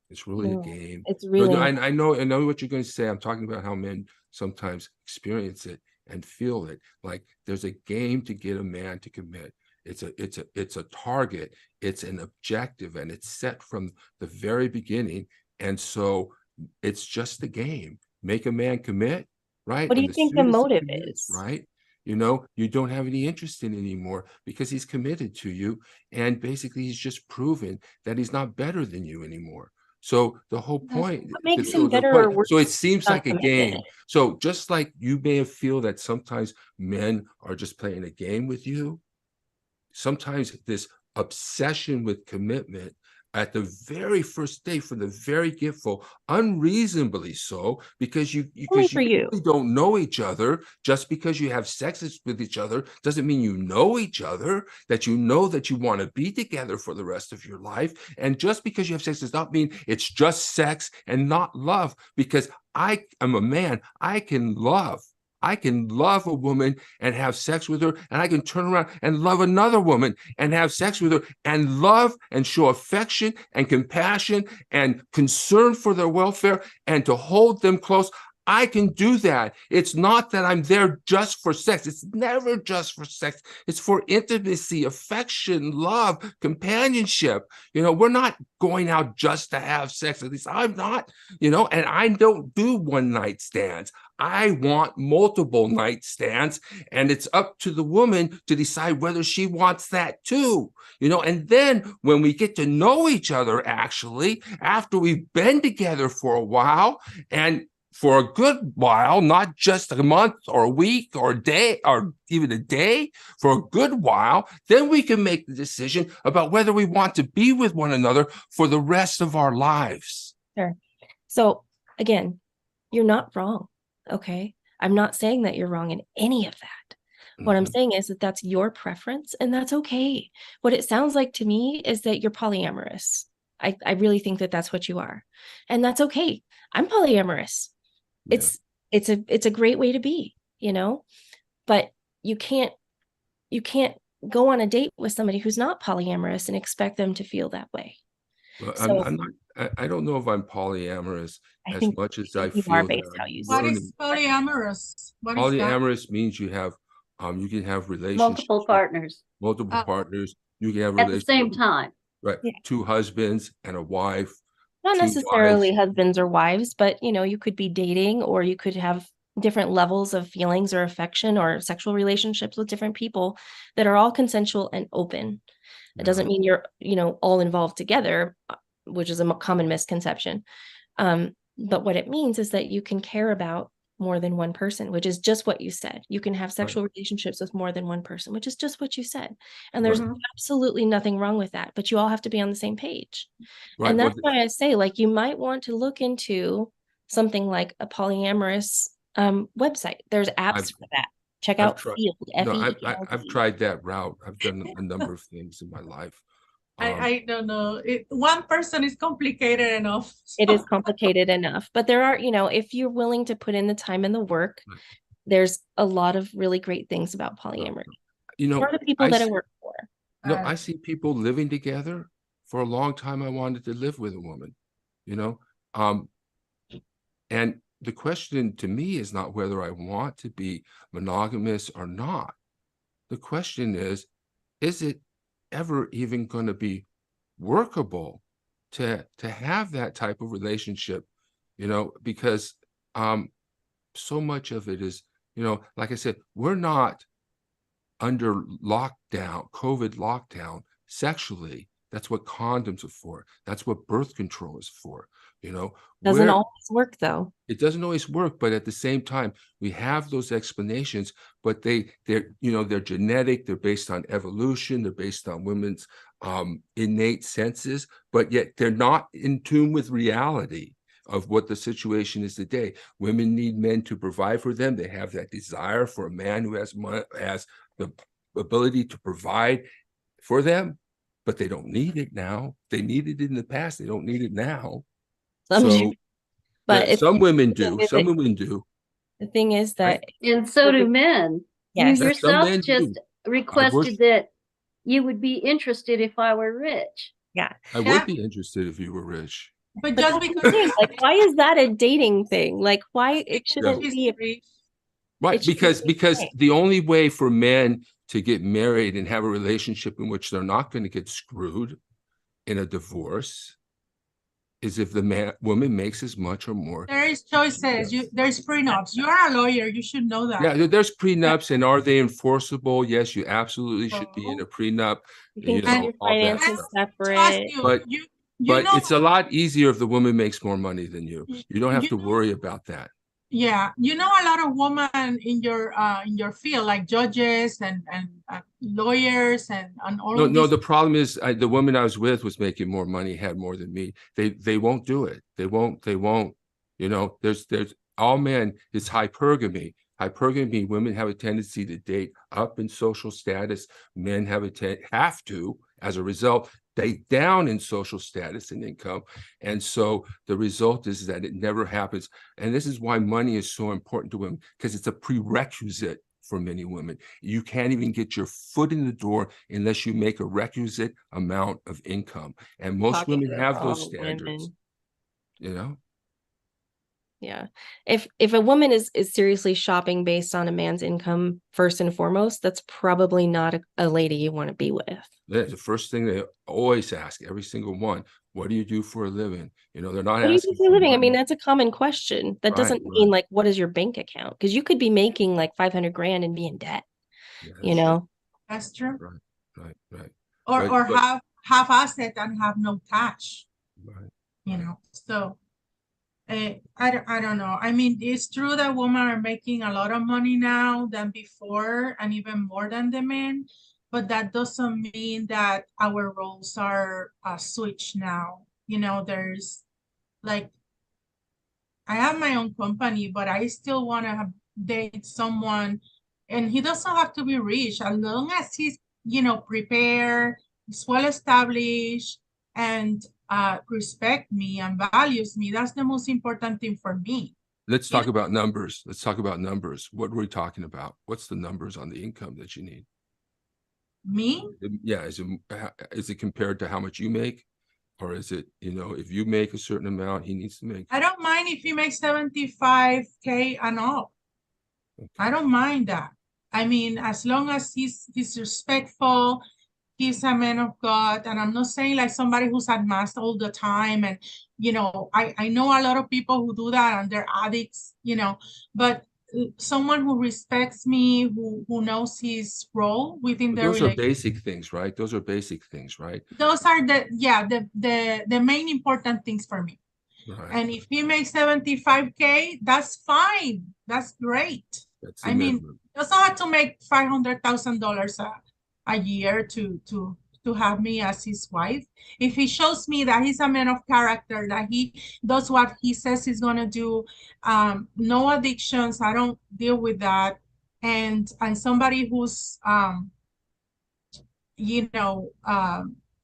It's really a No, game. it's No, really I know what you're going to say. I'm talking about how men sometimes experience it and feel it. Like there's a game to get a man to commit. It's a target. It's an objective, and it's set from the very beginning. And so it's just a game. Make a man commit, right? What do And you as think the soon as he motive commits, is? right? You know, you don't have any interest in it anymore because he's committed to you. And basically he's just proven that he's not better than you anymore. So the whole point, What makes so him the better point, or worse so it seems on like a commitment? game. So just like you may have feel that sometimes men are just playing a game with you, sometimes this obsession with commitment at the very first day from the very get-go, unreasonably so, because you Only for you. really don't know each other. Just because you have sex with each other doesn't mean you know each other, that you know that you want to be together for the rest of your life. And just because you have sex does not mean it's just sex and not love, because I am a man. I can love a woman and have sex with her, and I can turn around and love another woman and have sex with her and love and show affection and compassion and concern for their welfare and to hold them close. I can do that. It's not that I'm there just for sex. It's never just for sex. It's for intimacy, affection, love, companionship. You know, we're not going out just to have sex. At least I'm not, you know, and I don't do one night stands. I want multiple night stands, and it's up to the woman to decide whether she wants that too, you know. And then when we get to know each other, actually, after we've been together for a while, and for a good while, not just a month or a week or a day or even a day, for a good while, then we can make the decision about whether we want to be with one another for the rest of our lives. Sure. So again, you're not wrong. Okay. I'm not saying that you're wrong in any of that. What I'm Mhm. saying is that that's your preference, and that's okay. What it sounds like to me is that you're polyamorous. I really think that that's what you are. And that's okay. I'm polyamorous. Yeah. It's a great way to be, you know, but you can't go on a date with somebody who's not polyamorous and expect them to feel that way. Well, So I'm not, I don't know if I'm polyamorous I as think much as I you are feel that based how you I'm What say. is learning. polyamorous? What is that? Polyamorous means you have, you can have relationships Multiple with partners multiple Oh. partners. You can have at the same relationships, time. right? Yeah. 2 husbands and a wife, Not 2 wives. necessarily husbands or wives, but you know, you could be dating, or you could have different levels of feelings or affection or sexual relationships with different people that are all consensual and open. It doesn't mean you're, you know, all involved together, which is a common misconception. But what it means is that you can care about more than one person, which is just what you said. You can have sexual relationships with more than one person, which is just what you said. And there's Right. absolutely nothing wrong with that, but you all have to be on the same page. Right. And Well, that's why I say, like, you might want to look into something like a polyamorous website. There's apps I've- for that. Check I've out tried- Field, no, F-E-E-L-D. I've tried that route. I've done a number of things in my life. I don't know. One person is complicated enough. It is complicated enough, but there are, you know, if you're willing to put in the time and the work, Right. there's a lot of really great things about polyamory You know, for the people I that I see- work for. no, I see people living together. For a long time, I wanted to live with a woman, you know? And the question to me is not whether I want to be monogamous or not. The question is it ever even going to be workable to have that type of relationship, you know? Because so much of it is, you know, like I said, we're not under lockdown, COVID lockdown sexually. That's what condoms are for. That's what birth control is for. You know, Doesn't always work though. it doesn't always work, but at the same time, we have those explanations, but they're, you know, they're genetic, they're based on evolution, they're based on women's innate senses, but yet they're not in tune with reality of what the situation is today. Women need men to provide for them. They have that desire for a man who has the ability to provide for them, but they don't need it now. They needed it in the past. They don't need it now. Some So, do, but yeah, it's, some women do. is Some it- women do. the thing is that And so do men. You Yes. Yeah, some yourself men do. just requested that you would be interested if I were rich. yeah. I Yeah. would be interested if you were rich. But But just that's the because thing, like, why is that a dating thing? Like, why it shouldn't she's be? rich, Right, It should because be okay. the only way for men to get married and have a relationship in which they're not going to get screwed in a divorce is if the woman makes as much or more. there is choices. There's prenups. You are a lawyer. You should know that. Yeah, there's prenups, and are they enforceable? Yes, you absolutely should be in a prenup. You can You keep know, your all that finances stuff. Trust separate. you. But- you But know, it's a lot easier if the woman makes more money than you. You don't have you to know- worry about that. yeah, you know a lot of women in your field, like judges and lawyers and all No, of no, these. the problem is the woman I was with was making more money, had more than me. They won't do it. They won't, you know, there's all men, it's hypergamy. Hypergamy, women have a tendency to date up in social status. Men have have to, as a result, date down in social status and income. And so the result is that it never happens. And this is why money is so important to women, because it's a prerequisite for many women. You can't even get your foot in the door unless you make a requisite amount of income. And most Talking women to the have those wrong standards, women. you know? Yeah. If a woman is seriously shopping based on a man's income first and foremost, that's probably not a lady you want to be with. That's the first thing they always ask, every single one. What do you do for a living? You know, they're not What do you asking do for a living? I mean, money. that's a common question. That Right, doesn't right. mean like, what is your bank account? Because you could be making like 500 grand and be in debt, Yes, you know? That's true. right. Or But- or but- have asset and have no cash. Right. You know, so I don't know. I mean, it's true that women are making a lot of money now than before, and even more than the men, but that doesn't mean that our roles are switched now. You know, there's like, I have my own company, but I still want to date someone, and he doesn't have to be rich, as long as he's, you know, prepared, he's well established, and respect me and values me. That's the most important thing for me. Let's Yeah. talk about numbers. Let's talk about numbers. What are we talking about? What's the numbers on the income that you need? Me? Yeah, is it compared to how much you make? Or is it, you know, if you make a certain amount, he needs to make? I don't mind if he makes 75K and up. I don't mind that. I mean, as long as he's respectful, he's a man of God. And I'm not saying like somebody who's at mass all the time. And, you know, I know a lot of people who do that and they're addicts, you know, but someone who respects me, who knows his role within the Those are relationship. basic things, right? Those are basic things, right? Those are the main important things for me. Right. And if he makes 75K, that's fine. That's great. That's the I mean, minimum. doesn't have to make $500,000 a year to have me as his wife. If he shows me that he's a man of character, that he does what he says he's gonna do, no addictions, I don't deal with that, and somebody who's you know,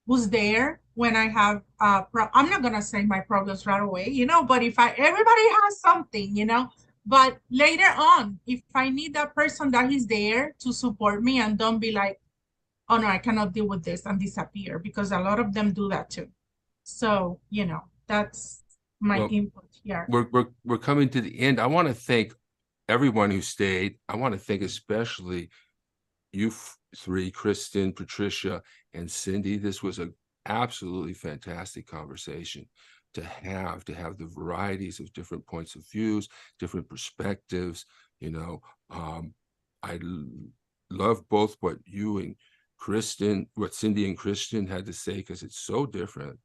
who's there when I have I'm not gonna say my problems right away, you know, but if everybody has something, you know. But later on, if I need that person that is there to support me and don't be like, oh no, I cannot deal with this and disappear, because a lot of them do that too. So, you know, that's my Well, input here. We're coming to the end. I want to thank everyone who stayed. I want to thank especially you three, Kristen, Patricia, and Cindy. This was an absolutely fantastic conversation to have the varieties of different points of views, different perspectives. You know, I love both what you and Kristen, what Cindy and Kristen had to say, because it's so different,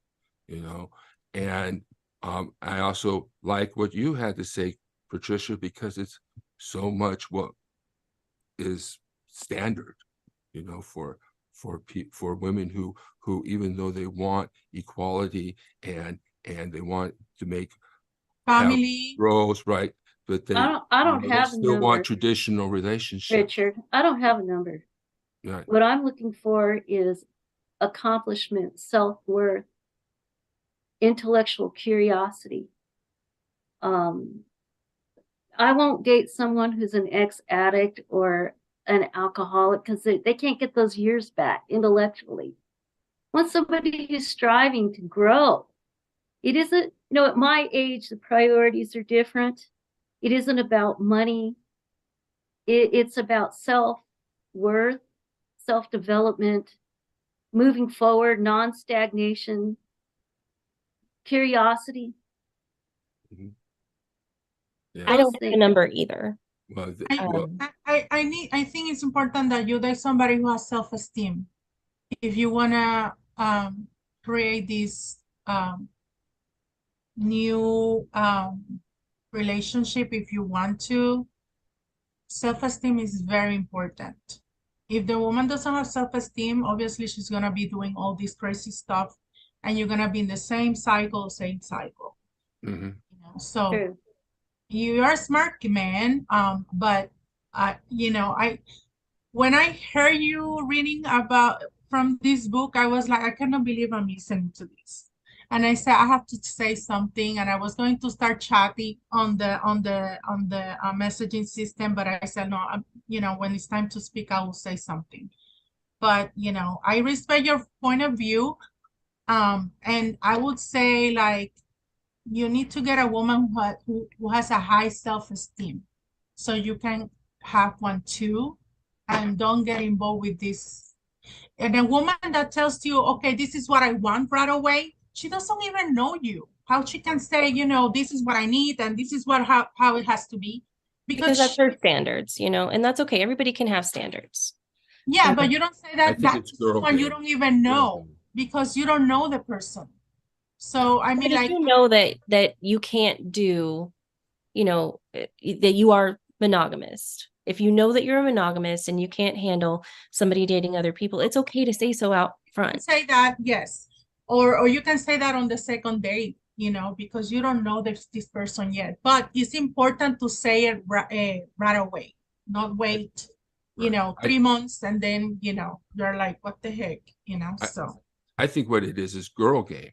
you know. And I also like what you had to say, Patricia, because it's so much what is standard, you know, for women who even though they want equality and they want to make Family. roles, right, but they I don't you know, they have a still number, want traditional relationships. Richard. I don't have a number. Right. What I'm looking for is accomplishment, self-worth, intellectual curiosity. I won't date someone who's an ex-addict or an alcoholic because they can't get those years back intellectually. I want somebody who's striving to grow. It isn't, at my age, the priorities are different. It isn't about money. It's about self-worth, self-development, moving forward, non-stagnation, curiosity. Yeah. I don't Those have a things. number either. Well, I think it's important that you date somebody who has self-esteem. If you wanna create this new relationship, if you want to, self-esteem is very important. If the woman doesn't have self-esteem, obviously she's gonna be doing all this crazy stuff, and you're gonna be in the same cycle. mhm. So True. you are smart, man. But when I heard you reading about from this book, I was like, I cannot believe I'm listening to this. And I said, I have to say something. And I was going to start chatting on the messaging system, but I said, no, when it's time to speak, I will say something. But I respect your point of view. And I would say, like, you need to get a woman who has a high self-esteem, so you can have one too, and don't get involved with this. And a woman that tells you, okay, this is what I want right away, she doesn't even know you. How she can say, this is what I need and this is how it has to be? Because that's her standards, and that's okay. Everybody can have standards. Yeah, but you don't say I that think it's to girl someone you game. don't even know, because you don't know the person. So I mean, But if like, you know that you can't do, that you are monogamous. If you know that you're a monogamist and you can't handle somebody dating other people, it's okay to say so out front. say that, yes. Or you can say that on the second date, because you don't know this person yet. But it's important to say it right away, not wait, Right. 3 months and then, you're like, what the heck, so. I think what it is girl game.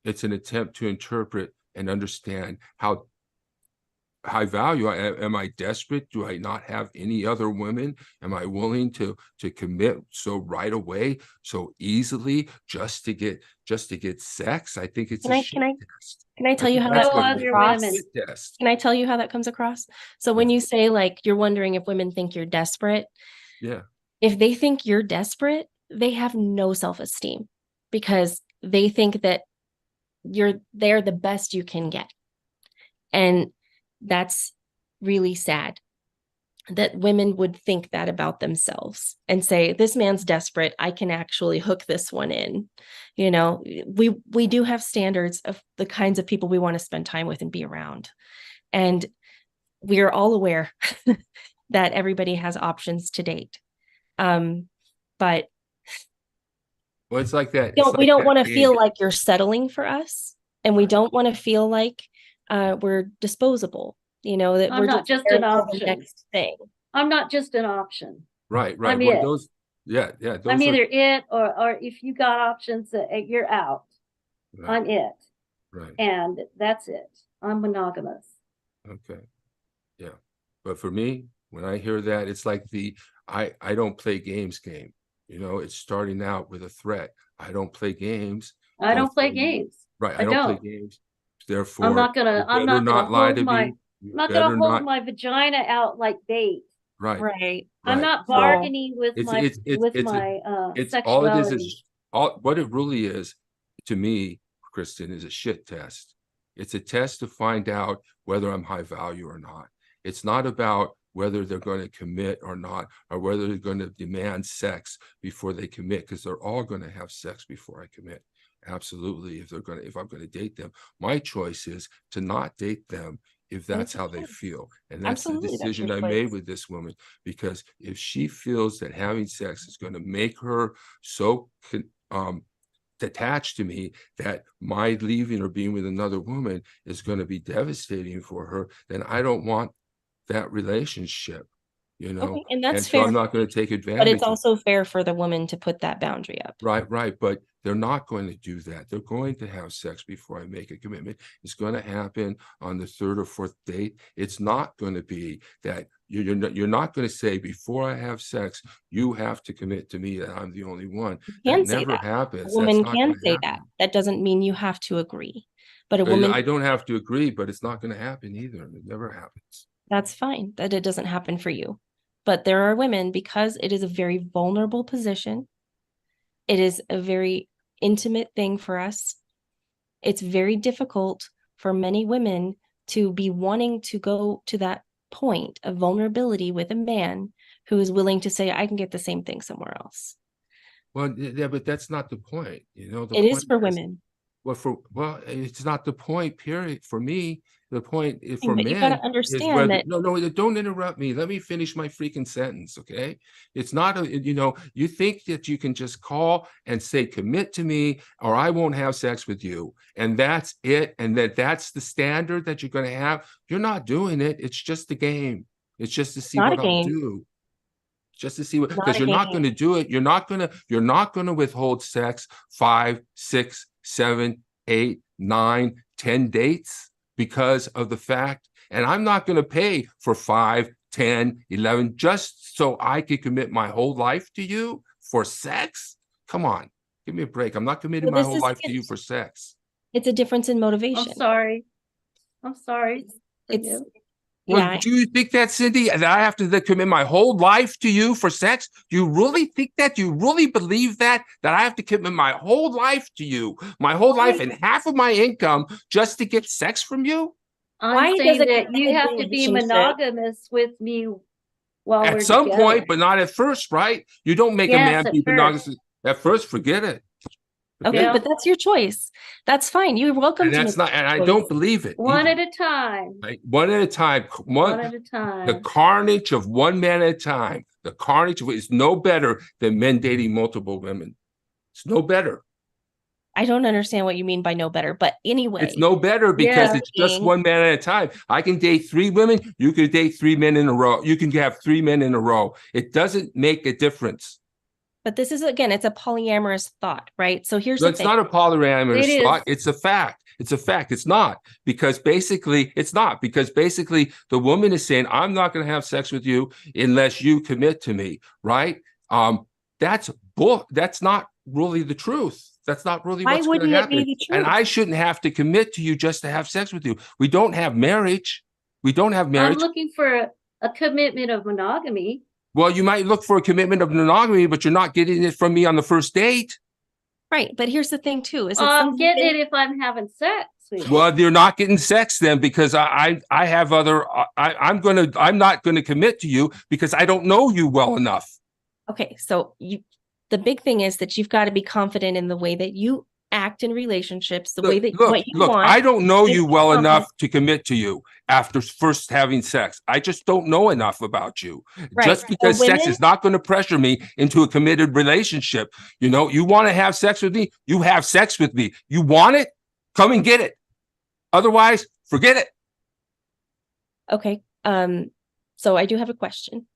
It's an attempt to interpret and understand how high value. Am I desperate? Do I not have any other women? Am I willing to commit so right away, so easily, just to get sex? I think it's Can a I- shit can I- test. Can I tell you how that's that No what comes it other is. across? women. Shit test. Can I tell you how that comes across? So when you say, like, you're wondering if women think you're desperate, Yeah. if they think you're desperate, they have no self-esteem, because they think that they're the best you can get. And that's really sad that women would think that about themselves and say, this man's desperate, I can actually hook this one in. We do have standards of the kinds of people we want to spend time with and be around. And we are all aware that everybody has options to date. But Well, it's like that. we don't want to feel like you're settling for us, and we don't want to feel like we're disposable, that I'm we're not just there an for the option. next thing. I'm not just an option. Right. I'm Well, it. those. Yeah. Those I'm are, either it or if you got options, you're out. right, I'm it. right. And that's it. I'm monogamous. Okay. Yeah. But for me, when I hear that, it's like I don't play games game. It's starting out with a threat. I don't play games. I don't play Therefore, games. Right. I I don't play don't. games. Therefore, I'm not you gonna better lie hold to my me. You I'm not better gonna hold not. my vagina out like bait. Right. Right. I'm Right. not So- bargaining with It's my it's all it is what it really is to me, Kristen, is a shit test. It's a test to find out whether I'm high value or not. It's not about whether they're going to commit or not, or whether they're going to demand sex before they commit, because they're all going to have sex before I commit. Absolutely. If I'm going to date them, my choice is to not date them if that's how they feel. And that's Absolutely, the that's decision your I made choice. with this woman, because if she feels that having sex is going to make her so attached to me that my leaving or being with another woman is going to be devastating for her, then I don't want that relationship. you know? Okay, and And that's so I'm fair, not gonna take advantage. but it's of also fair for the woman to put that boundary up. Right, but they're not going to do that. They're going to have sex before I make a commitment. It's going to happen on the third or fourth date. It's not going to be that you're not going to say, before I have sex, you have to commit to me that I'm the only one. You can That say never that. A happens. That's woman not can gonna say that. happen. That doesn't mean you have to agree. But a I woman, don't have to agree, but it's not going to happen either. It never happens. that's fine that it doesn't happen for you. But there are women, because it is a very vulnerable position, it is a very intimate thing for us. It's very difficult for many women to be wanting to go to that point of vulnerability with a man who is willing to say, I can get the same thing somewhere else. Well, yeah, but that's not the point. You know, the It is point for women. Well, it's not the point, period. For me, the point is for But you men gotta is understand whether, that no, don't interrupt me. Let me finish my freaking sentence, okay? It's not a, you think that you can just call and say, commit to me, or I won't have sex with you, and that's it, and that's the standard that you're going to have. You're not doing it. It's just a game. It's just to see not what a I'll game. do. Just to see what, Not because a you're not game. going to do it. You're not going to withhold sex 5, 6, 7, 8, 9, 10 dates because of the fact, and I'm not going to pay for 5, 10, 11 just so I could commit my whole life to you for sex. Come on, give me a break. I'm not committing Well, my this whole is life to it. you for sex. It's a difference in I'm motivation. sorry. I'm sorry. It's Forgive. Well, yeah. do you think that, Cindy, that I have to commit my whole life to you for sex? Do you really think that? Do you really believe that I have to commit my whole life to you, my whole life and half of my income just to get sex from you? Why I'm does saying a that you have to committed be relationship- monogamous with me while we're At some together. point, but not at first, right? You don't make a Yes, man at be first. monogamous at first. Forget it. Okay, Yeah. but that's your choice. That's fine. You're welcome And to that's make not, and I choice. don't believe it. One either, at a time. right? One at a time. One at a The time. carnage of one man at a time. The carnage is no better than men dating multiple women. It's no better. I don't understand what you mean by no better, but anyway. It's no better because Yeah. it's just one man at a time. I can date 3 women. You can date 3 men in a row. You can have 3 men in a row. It doesn't make a difference. But this is, again, it's a polyamorous thought, right? So here's So the it's thing. not a polyamorous It thought. is. It's a fact. It's a fact. It's not because basically the woman is saying, I'm not going to have sex with you unless you commit to me. Right. That's not really the truth. That's not really Why what's going to wouldn't it be happen. the And truth? I shouldn't have to commit to you just to have sex with you. We don't have marriage. We don't have I'm marriage. looking for a commitment of monogamy. Well, you might look for a commitment of monogamy, but you're not getting it from me on the first date. Right. But here's the thing too, is that I'm some getting women- it if I'm having sex with you. Well, you're not getting sex then because I have other I'm not gonna commit to you because I don't know you well enough. Okay, so the big thing is that you've got to be confident in the way that you act in relationships, the way that what you Look, want. I don't know is you well confident. enough to commit to you after first having sex. I just don't know enough about you. Right. Just because So sex women- is not going to pressure me into a committed relationship. You know, you want to have sex with me, you have sex with me. You want it, come and get it. Otherwise, forget it. Okay. So I do have a question.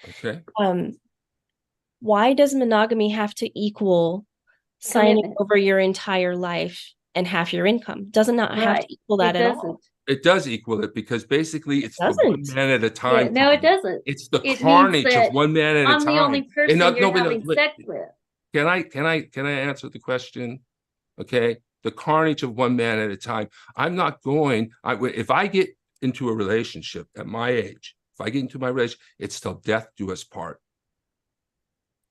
Okay. Why does monogamy have to equal signing Commitment. over your entire life and half your income? Does it not have to Right. equal that It at all? doesn't. It does equal it because basically it's the one doesn't. man at a Yeah, time. no, it problem. doesn't. It's the It means carnage of that one man at a I'm time. the only person And you're but having sex with. Can I answer the question? Okay, the carnage of one man at a time. I'm not going. If I get into a relationship at my age, if I get into my relationship, it's till death do us part.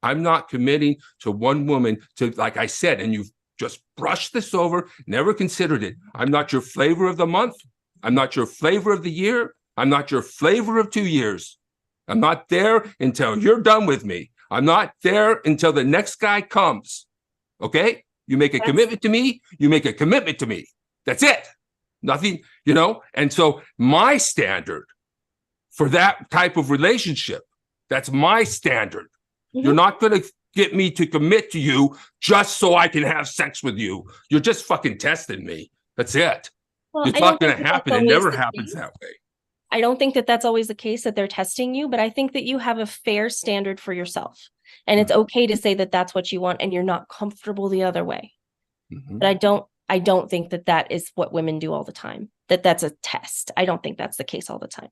I'm not committing to one woman to, like I said, and you've just brushed this over, never considered it. I'm not your flavor of the month. I'm not your flavor of the year. I'm not your flavor of 2 years. I'm not there until you're done with me. I'm not there until the next guy comes. Okay? You make a commitment to me, you make a commitment to me. That's it. Nothing, and so my standard for that type of relationship, that's my standard. You're not going to get me to commit to you just so I can have sex with you. You're just fucking testing me. That's it. Well, It's I not don't going think to that's happen. It always never the happens case. that way. I don't think that that's always the case, that they're testing you, but I think that you have a fair standard for yourself. And it's okay to say that that's what you want and you're not comfortable the other way. Mhm. But I don't think that that is what women do all the time, that that's a test. I don't think that's the case all the time.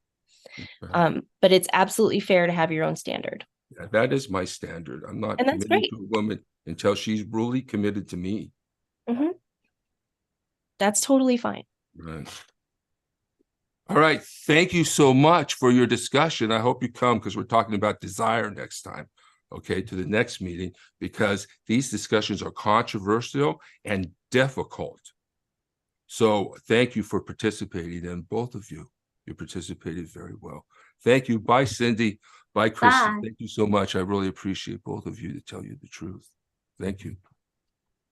But it's absolutely fair to have your own standard. Yeah, that is my standard. I'm not And that's committed great. to a woman until she's really committed to me. That's totally fine. Right. All right. Thank you so much for your discussion. I hope you come because we're talking about desire next time. Okay, to the next meeting, because these discussions are controversial and difficult. So thank you for participating, and both of you. You participated very well. Thank you. Bye, Cindy. Bye, Christy. Bye. Thank you so much. I really appreciate both of you, to tell you the truth. Thank you.